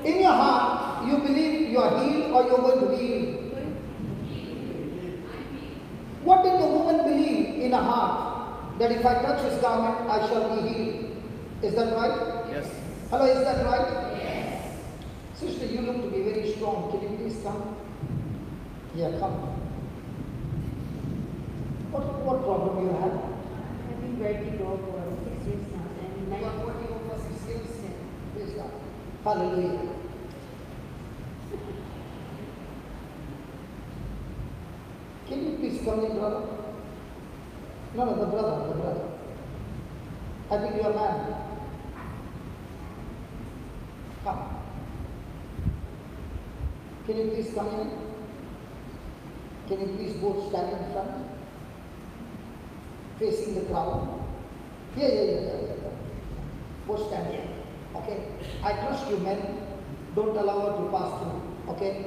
In your heart, you believe you are healed or you are going to be healed. What did the woman believe in her heart? That if I touch his garment, I shall be healed. Is that right? Yes. Hello, is that right? Yes. Sister, you look to be very strong. Can you please come? Yeah, come. What problem you have? I've been vertigo for 6 years now, and You are working for 6 years. Praise God. Hallelujah. Can you please come in, brother? No, the brother. I think you are man. Come. Can you please come in? Can you please both stand in front? Facing the crowd. Yeah. Both stand here. Okay? I trust you, men. Don't allow her to pass through. Okay?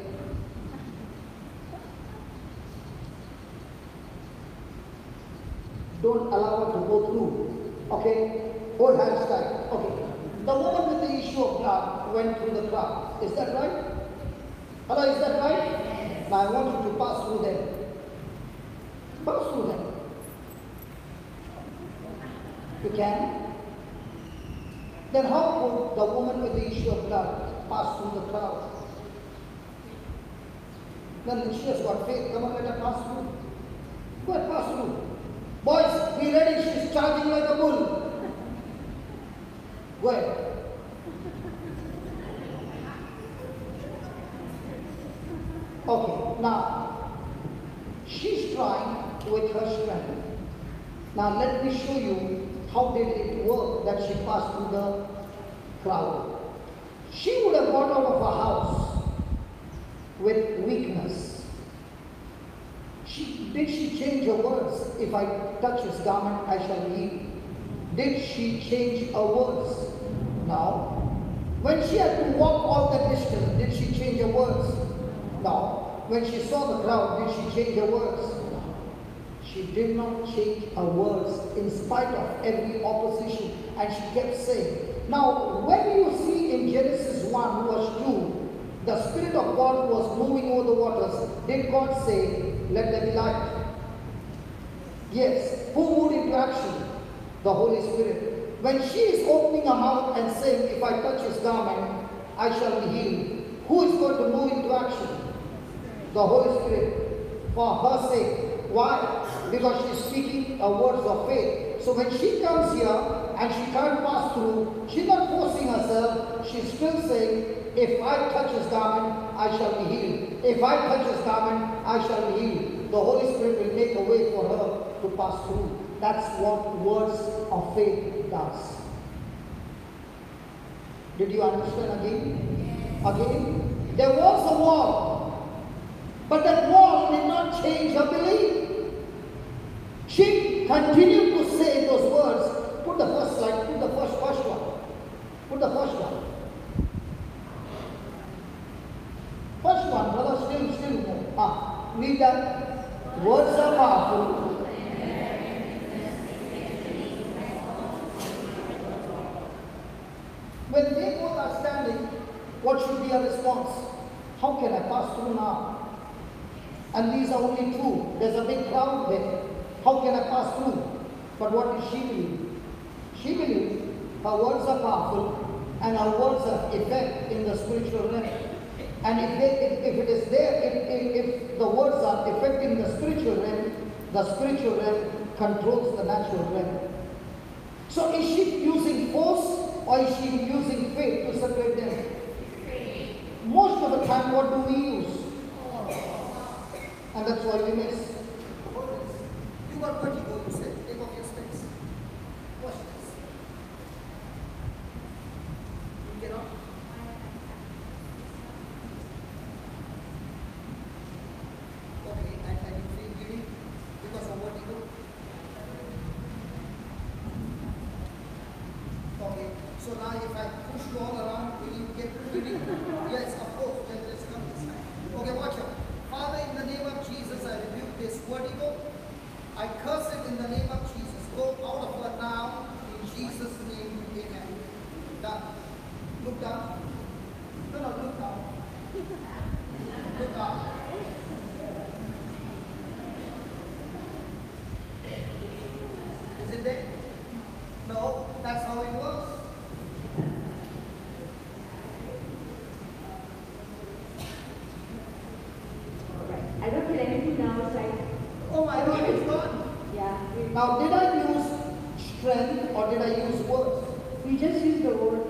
Don't allow her to go through. Okay? Hold hands tight. Okay. The woman with the issue of blood went through the crowd. Is that right? Hello, is that right? Yes. Now I want you to pass through them. Pass through them. You can? Then how could the woman with the issue of blood pass through the crowd? Then she has got faith. Come on, let her pass through. Go ahead, pass through. Boys, be ready. She's charging like a bull. Go ahead. Okay, now, she's trying with her strength. Now let me show you how did it work that she passed through the crowd. She would have got out of her house with weakness. Did she change her words? If I touch his garment, I shall heal. Did she change her words? No. When she had to walk all the distance, did she change her words? No. When she saw the crowd, did she change her words? She did not change her words in spite of every opposition, and she kept saying. Now, when you see in Genesis 1 verse 2, the Spirit of God was moving over the waters, did God say, let there be light? Yes. Who moved into action? The Holy Spirit. When she is opening her mouth and saying, if I touch his garment, I shall be healed, who is going to move into action? The Holy Spirit. For her sake. Why? Because she's speaking words of faith. So when she comes here and she can't pass through, she's not forcing herself. She's still saying, if I touch his garment, I shall be healed. If I touch his garment, I shall be healed. The Holy Spirit will make a way for her to pass through. That's what words of faith does. Did you understand again? Again? There was a wall, but that wall did not change her belief. She continued to say those words. Put the first slide, put the first one. Put the first one. First one, brother, still. Read that. Words are powerful. When they both are standing, what should be a response? How can I pass through now? And these are only two. There's a big crowd there. How can I pass through? But what did she believe? She believed her words are powerful and her words have effect in the spiritual realm. And if it is there, if the words are affecting the spiritual realm controls the natural realm. So is she using force or is she using faith to separate them? Most of the time, what do we use? And that's why we miss. You got vertigo, you said. Take off your specs. Watch this. You cannot. Okay, and you feel giddy because of vertigo? Okay, so now if I push you all around, will you get giddy? Yes, of course. Let's come this side. Okay, watch out. Father, in the name of Jesus, I rebuke this vertigo. I curse it in the name of Jesus. Isn't it? No, that's how it works. I don't feel anything now. It's like, Oh my God, it's gone. yeah. Now, did I use strength or did I use words? We just use the word.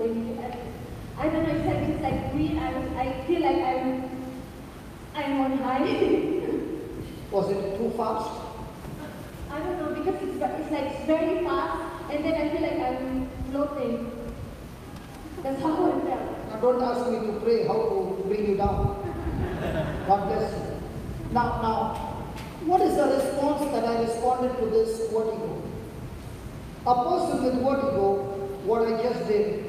I don't know. It's like me. I feel like I'm on high. Was it too fast? I don't know because it's like very fast, and then I feel like I'm floating. That's how I felt. Now, don't ask me to pray how to bring you down. God bless you. Now, what is the response that I responded to this vertigo? A person with vertigo, what I just did,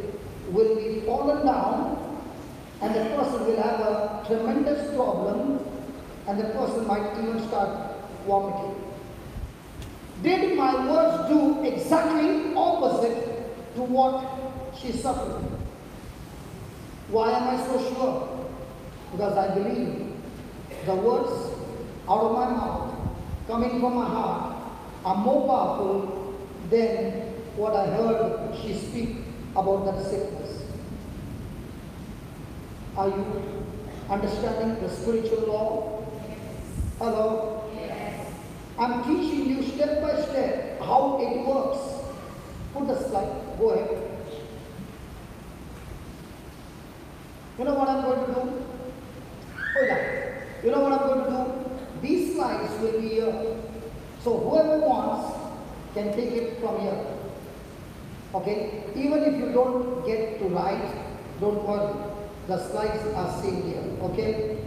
will be fallen down, and the person will have a tremendous problem, and the person might even start vomiting. Did my words do exactly opposite to what she suffered? Why am I so sure? Because I believe the words out of my mouth, coming from my heart, are more powerful than what I heard she speak about that sickness. Are you understanding the spiritual law? Hello? Yes. I'm teaching you step by step how it works. Put the slide. Go ahead. You know what I'm going to do? Oh yeah. You know what I'm going to do? These slides will be here. So whoever wants can take it from here. Okay? Even if you don't get to write, don't worry. The slides are seen here. Okay?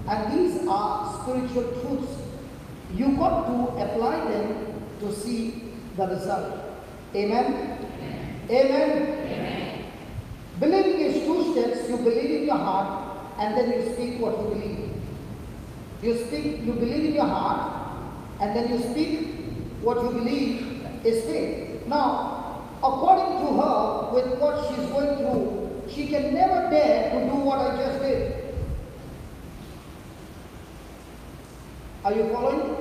And these are spiritual truths. You got to apply them to see the result. Amen? Amen? Amen. Believing is two steps. You believe in your heart and then you speak what you believe. You believe in your heart and then you speak what you believe is faith. Now, according to her, with what she's going through, she can never dare to do what I just did. Are you following?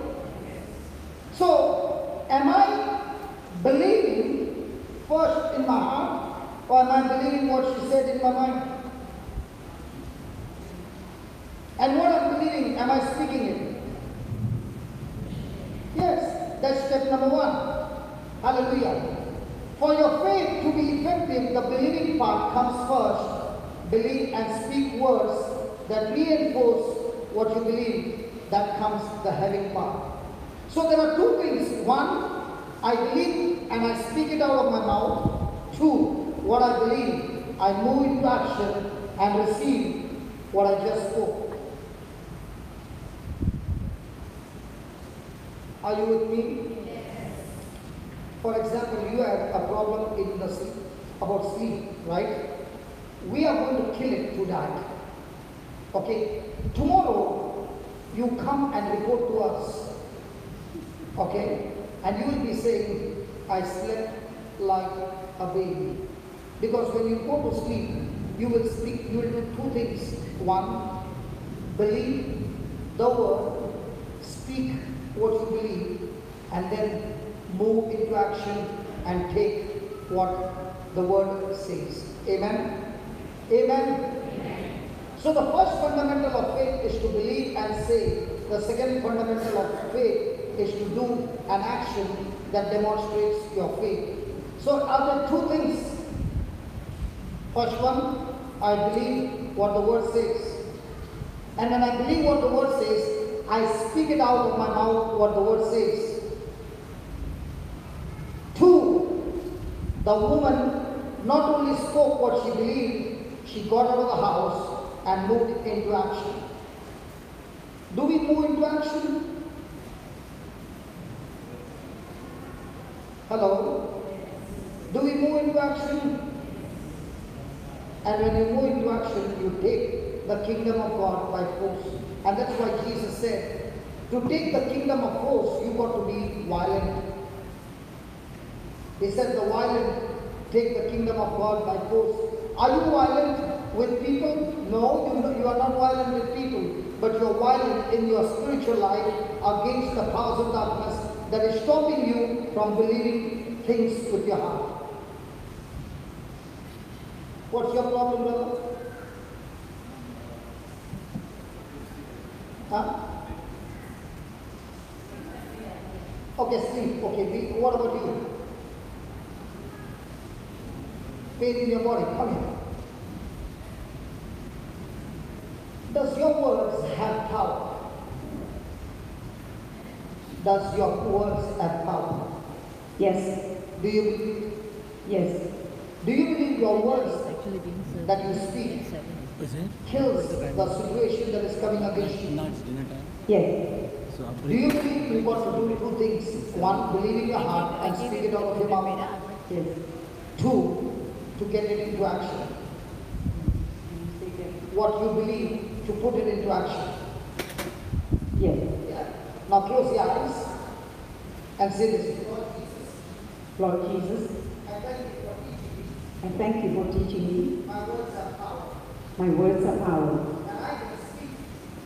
So, am I believing first in my heart, or am I believing what she said in my mind? And what I'm believing, am I speaking it? Yes, that's step number one. Hallelujah. For your faith to be effective, the believing part comes first. Believe and speak words that reinforce what you believe. That comes the having part. So there are two things. One, I believe and I speak it out of my mouth. Two, what I believe, I move into action and receive what I just spoke. Are you with me? Yes. For example, you had a problem in the sleep, about sleep, right? We are going to kill it tonight. Okay? Tomorrow, you come and report to us. Okay? And you will be saying, I slept like a baby. Because when you go to sleep, you will do two things. One, believe the word, speak what you believe, and then move into action and take what the word says. Amen? Amen? Amen. So the first fundamental of faith is to believe and say. The second fundamental of faith is to do an action that demonstrates your faith. So are there two things? First one, I believe what the word says. And when I believe what the word says, I speak it out of my mouth what the word says. Two, the woman not only spoke what she believed, she got out of the house and moved into action. Do we move into action? Hello? Do we move into action? And when you move into action, you take the kingdom of God by force. And that's why Jesus said, to take the kingdom of force, you got to be violent. He said, the violent take the kingdom of God by force. Are you violent with people? No, you are not violent with people. but you're violent in your spiritual life against the powers of darkness that is stopping you from believing things with your heart. What's your problem, brother? Huh? Okay, sleep. Okay, what about you? Pain in your body. Come here. Does your words have power? Does your words have power? Yes. Do you believe? Yes. Do you believe your words Actually being served that you at speak 7. Is it? kills the situation that is coming against you? Not dinner time. Yes. So Do you believe you've got to do two things? One, believe in your heart and speak it out of your mouth. Yes. Two, to get it into action. What you believe, to put it into action. Yes. Yeah. Now close your eyes and say this. Lord Jesus, I thank you for teaching me. I thank you for teaching me. My words are power. My words are power, And I can speak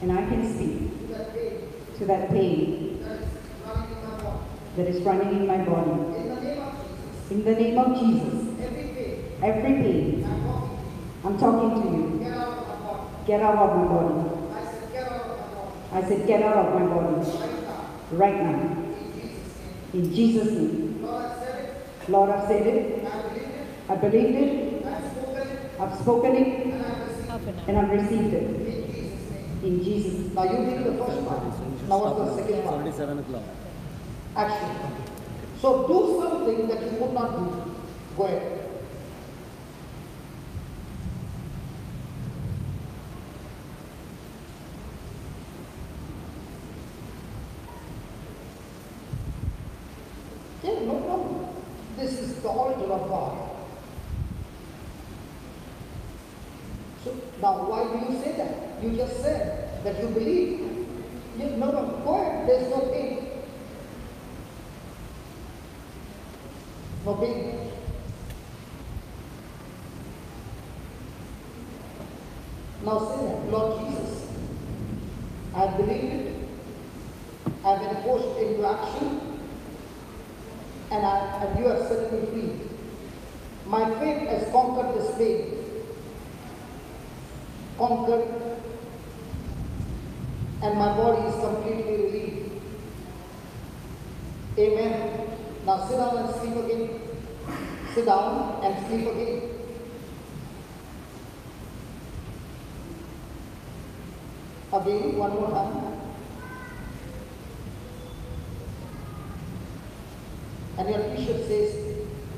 and I can speak to that pain to that pain that is running in my body. that is running in my body. In the name of Jesus, In the name of Jesus, every pain, every pain, I'm talking to you. I'm talking to you. Get out of my body. Get out of my body. I said, get out of my body. I said, get out of my body. Right now. In Jesus' name. In Jesus' name. Lord, I've said it. I believed it. I've spoken it. Half an hour. And I've received it. In Jesus' name. Now you did the first part. Now what's the second It's part? already 7 o'clock. Action. So do something that you would not do. Go ahead. Yeah, no problem. This is the altar of God. So now why do you say that? You just said that you believe. No, go ahead. There's no pain. No pain. Now say that, Lord Jesus, I have believed it, I have been pushed into action, and you have set me free. My faith has conquered this pain, conquered, and my body is completely relieved. Amen. Now sit down and sleep again. Sit down and sleep again. Again, one more time. And your T-shirt says,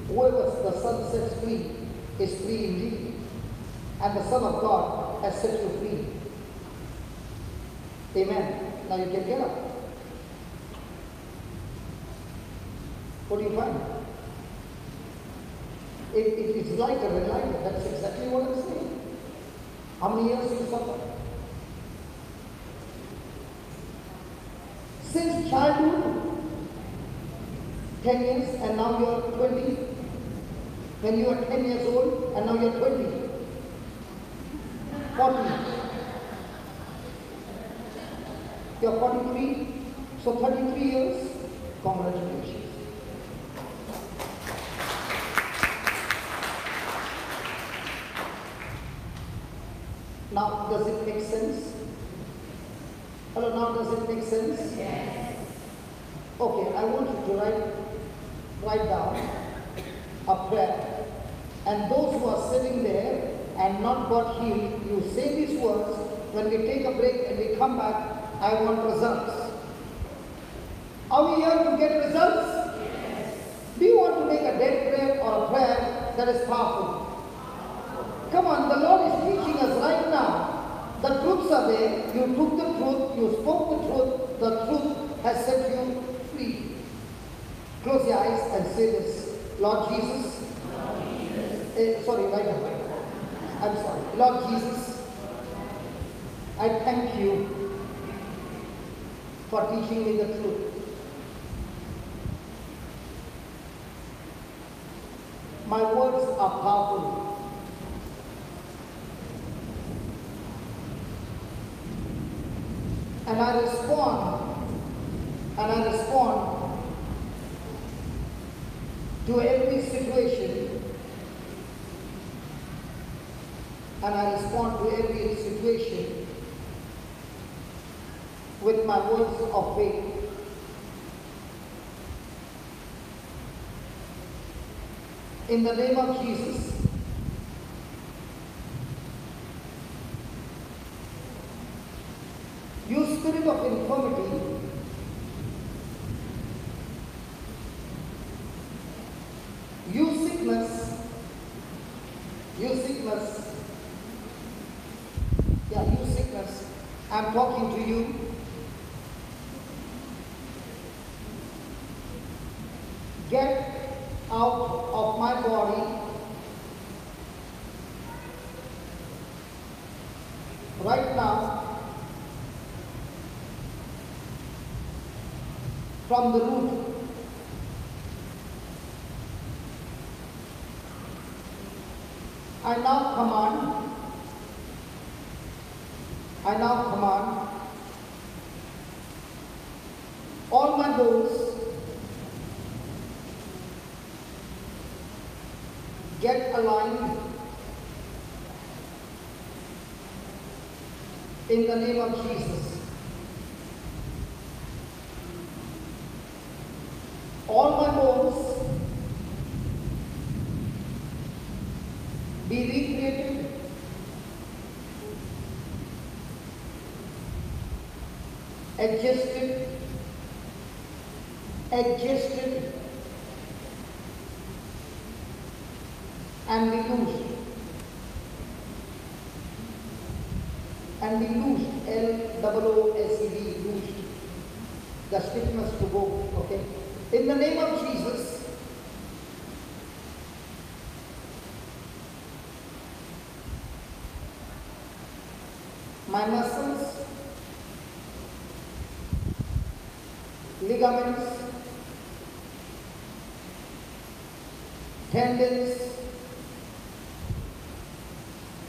whoever the Son sets free is free indeed. And the Son of God has set you free. Amen. Now you can get up. What do you find? It is lighter and lighter. That's exactly what I'm saying. How many years you suffer? Since childhood, 10 years, and now you are 20. When you are 10 years old, and now you are 20. 40. You are 43, so 33 years. Congratulations. Now, does it make sense? Hello, now does it make sense? Yes. Okay, I want you to write down a prayer. And those who are sitting there and not got healed, you say these words. When we take a break and we come back, I want results. Are we here to get results? Yes. Do you want to make a dead prayer or a prayer that is powerful? Come on, the Lord is teaching us right now. The truths are there. You took the truth, you spoke the truth has set you free. Close your eyes and say this. Lord Jesus. Sorry, right now. I'm sorry. Lord Jesus, I thank you for teaching me the truth. My words are powerful. And I respond to every situation, and I respond to every situation with my words of faith. In the name of Jesus, you spirit of infirmity, you sickness, I'm talking to you. Get out of my body right now from the root. I now command all my bones get aligned in the name of Jesus. All my bones be recreated, adjusted, and be loosed. L-O-O-S-E-D, loosed. The stiffness to go, okay? In the name of Jesus, my muscles, ligaments, tendons,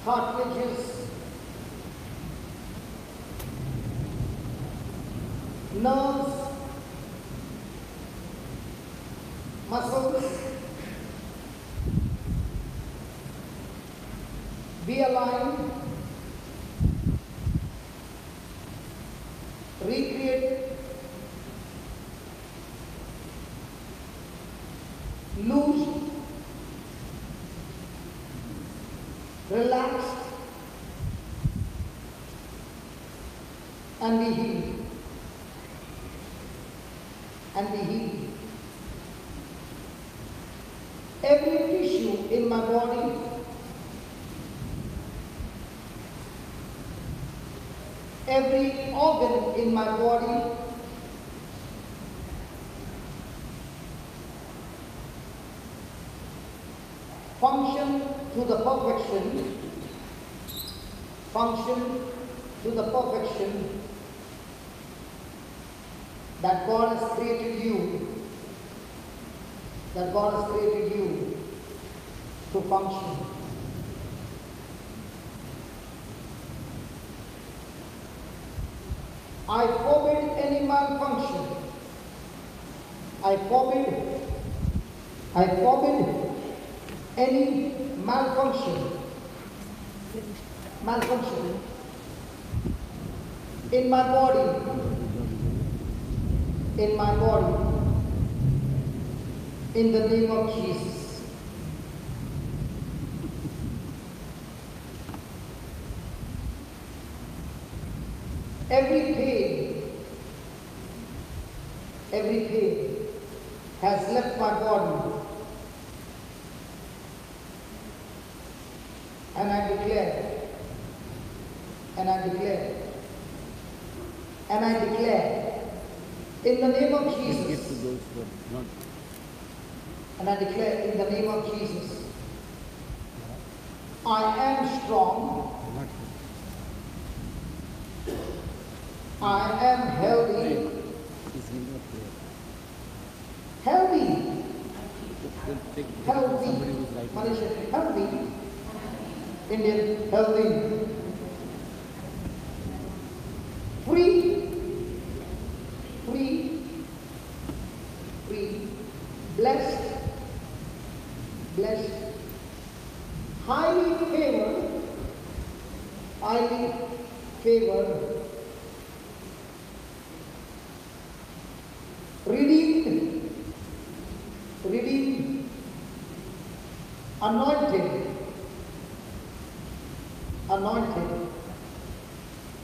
cartilages, nerves, muscles be aligned, recreated, loosed, relaxed, and be healed. Every tissue in my body, every organ in my body function to the perfection that God has created you to function. I forbid any malfunction. I forbid any malfunction in my body, in the name of Jesus. Every pain has left my body, and I declare, in the name of Jesus, and I declare in the name of Jesus, I am strong, I am healthy, Indian, healthy, free, were redeemed, anointed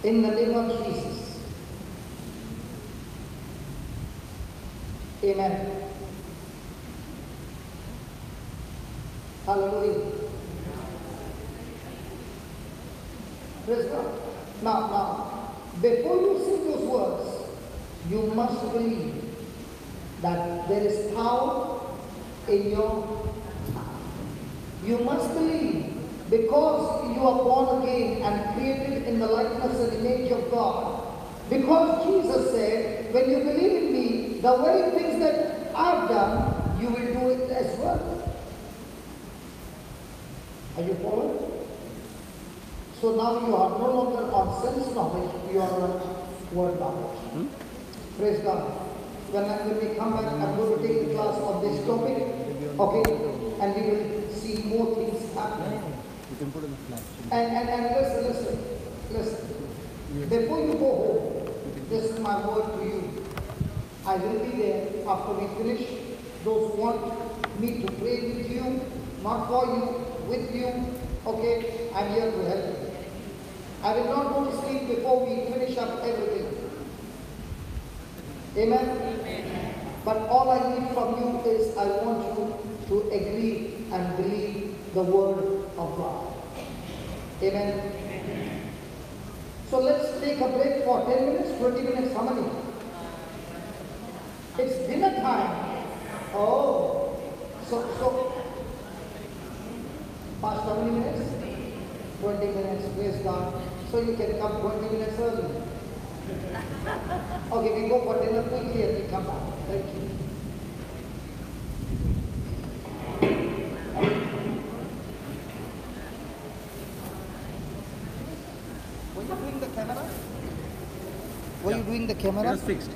in the name of Jesus. Amen. Hallelujah. Praise God. Now, before you sing those words, you must believe that there is power in your tongue. You must believe because you are born again and created in the likeness and image of God. Because Jesus said, when you believe in me, the very things that I've done, you will do it as well. Are you following? So now you are no longer on sense knowledge, you are on word knowledge. Praise God. When we come back, I'm going to take a class on this topic, okay? And we will see more things happening. You can put in the flash. And listen. Before you go home, this is my word to you. I will be there after we finish. Those who want me to pray with you, not for you, with you, okay? I'm here to help you. I will not go to sleep before we finish up everything. Amen? Amen. But all I need from you is I want you to agree and believe the word of God. Amen? Amen. So let's take a break for 10 minutes, 20 minutes, how many? It's dinner time. Oh, so past how many minutes? 20 minutes, praise God. So you can come 20 minutes early. Okay, we go for dinner quickly and we come back. Thank you. Were you doing the camera? Were you doing the camera? It was fixed.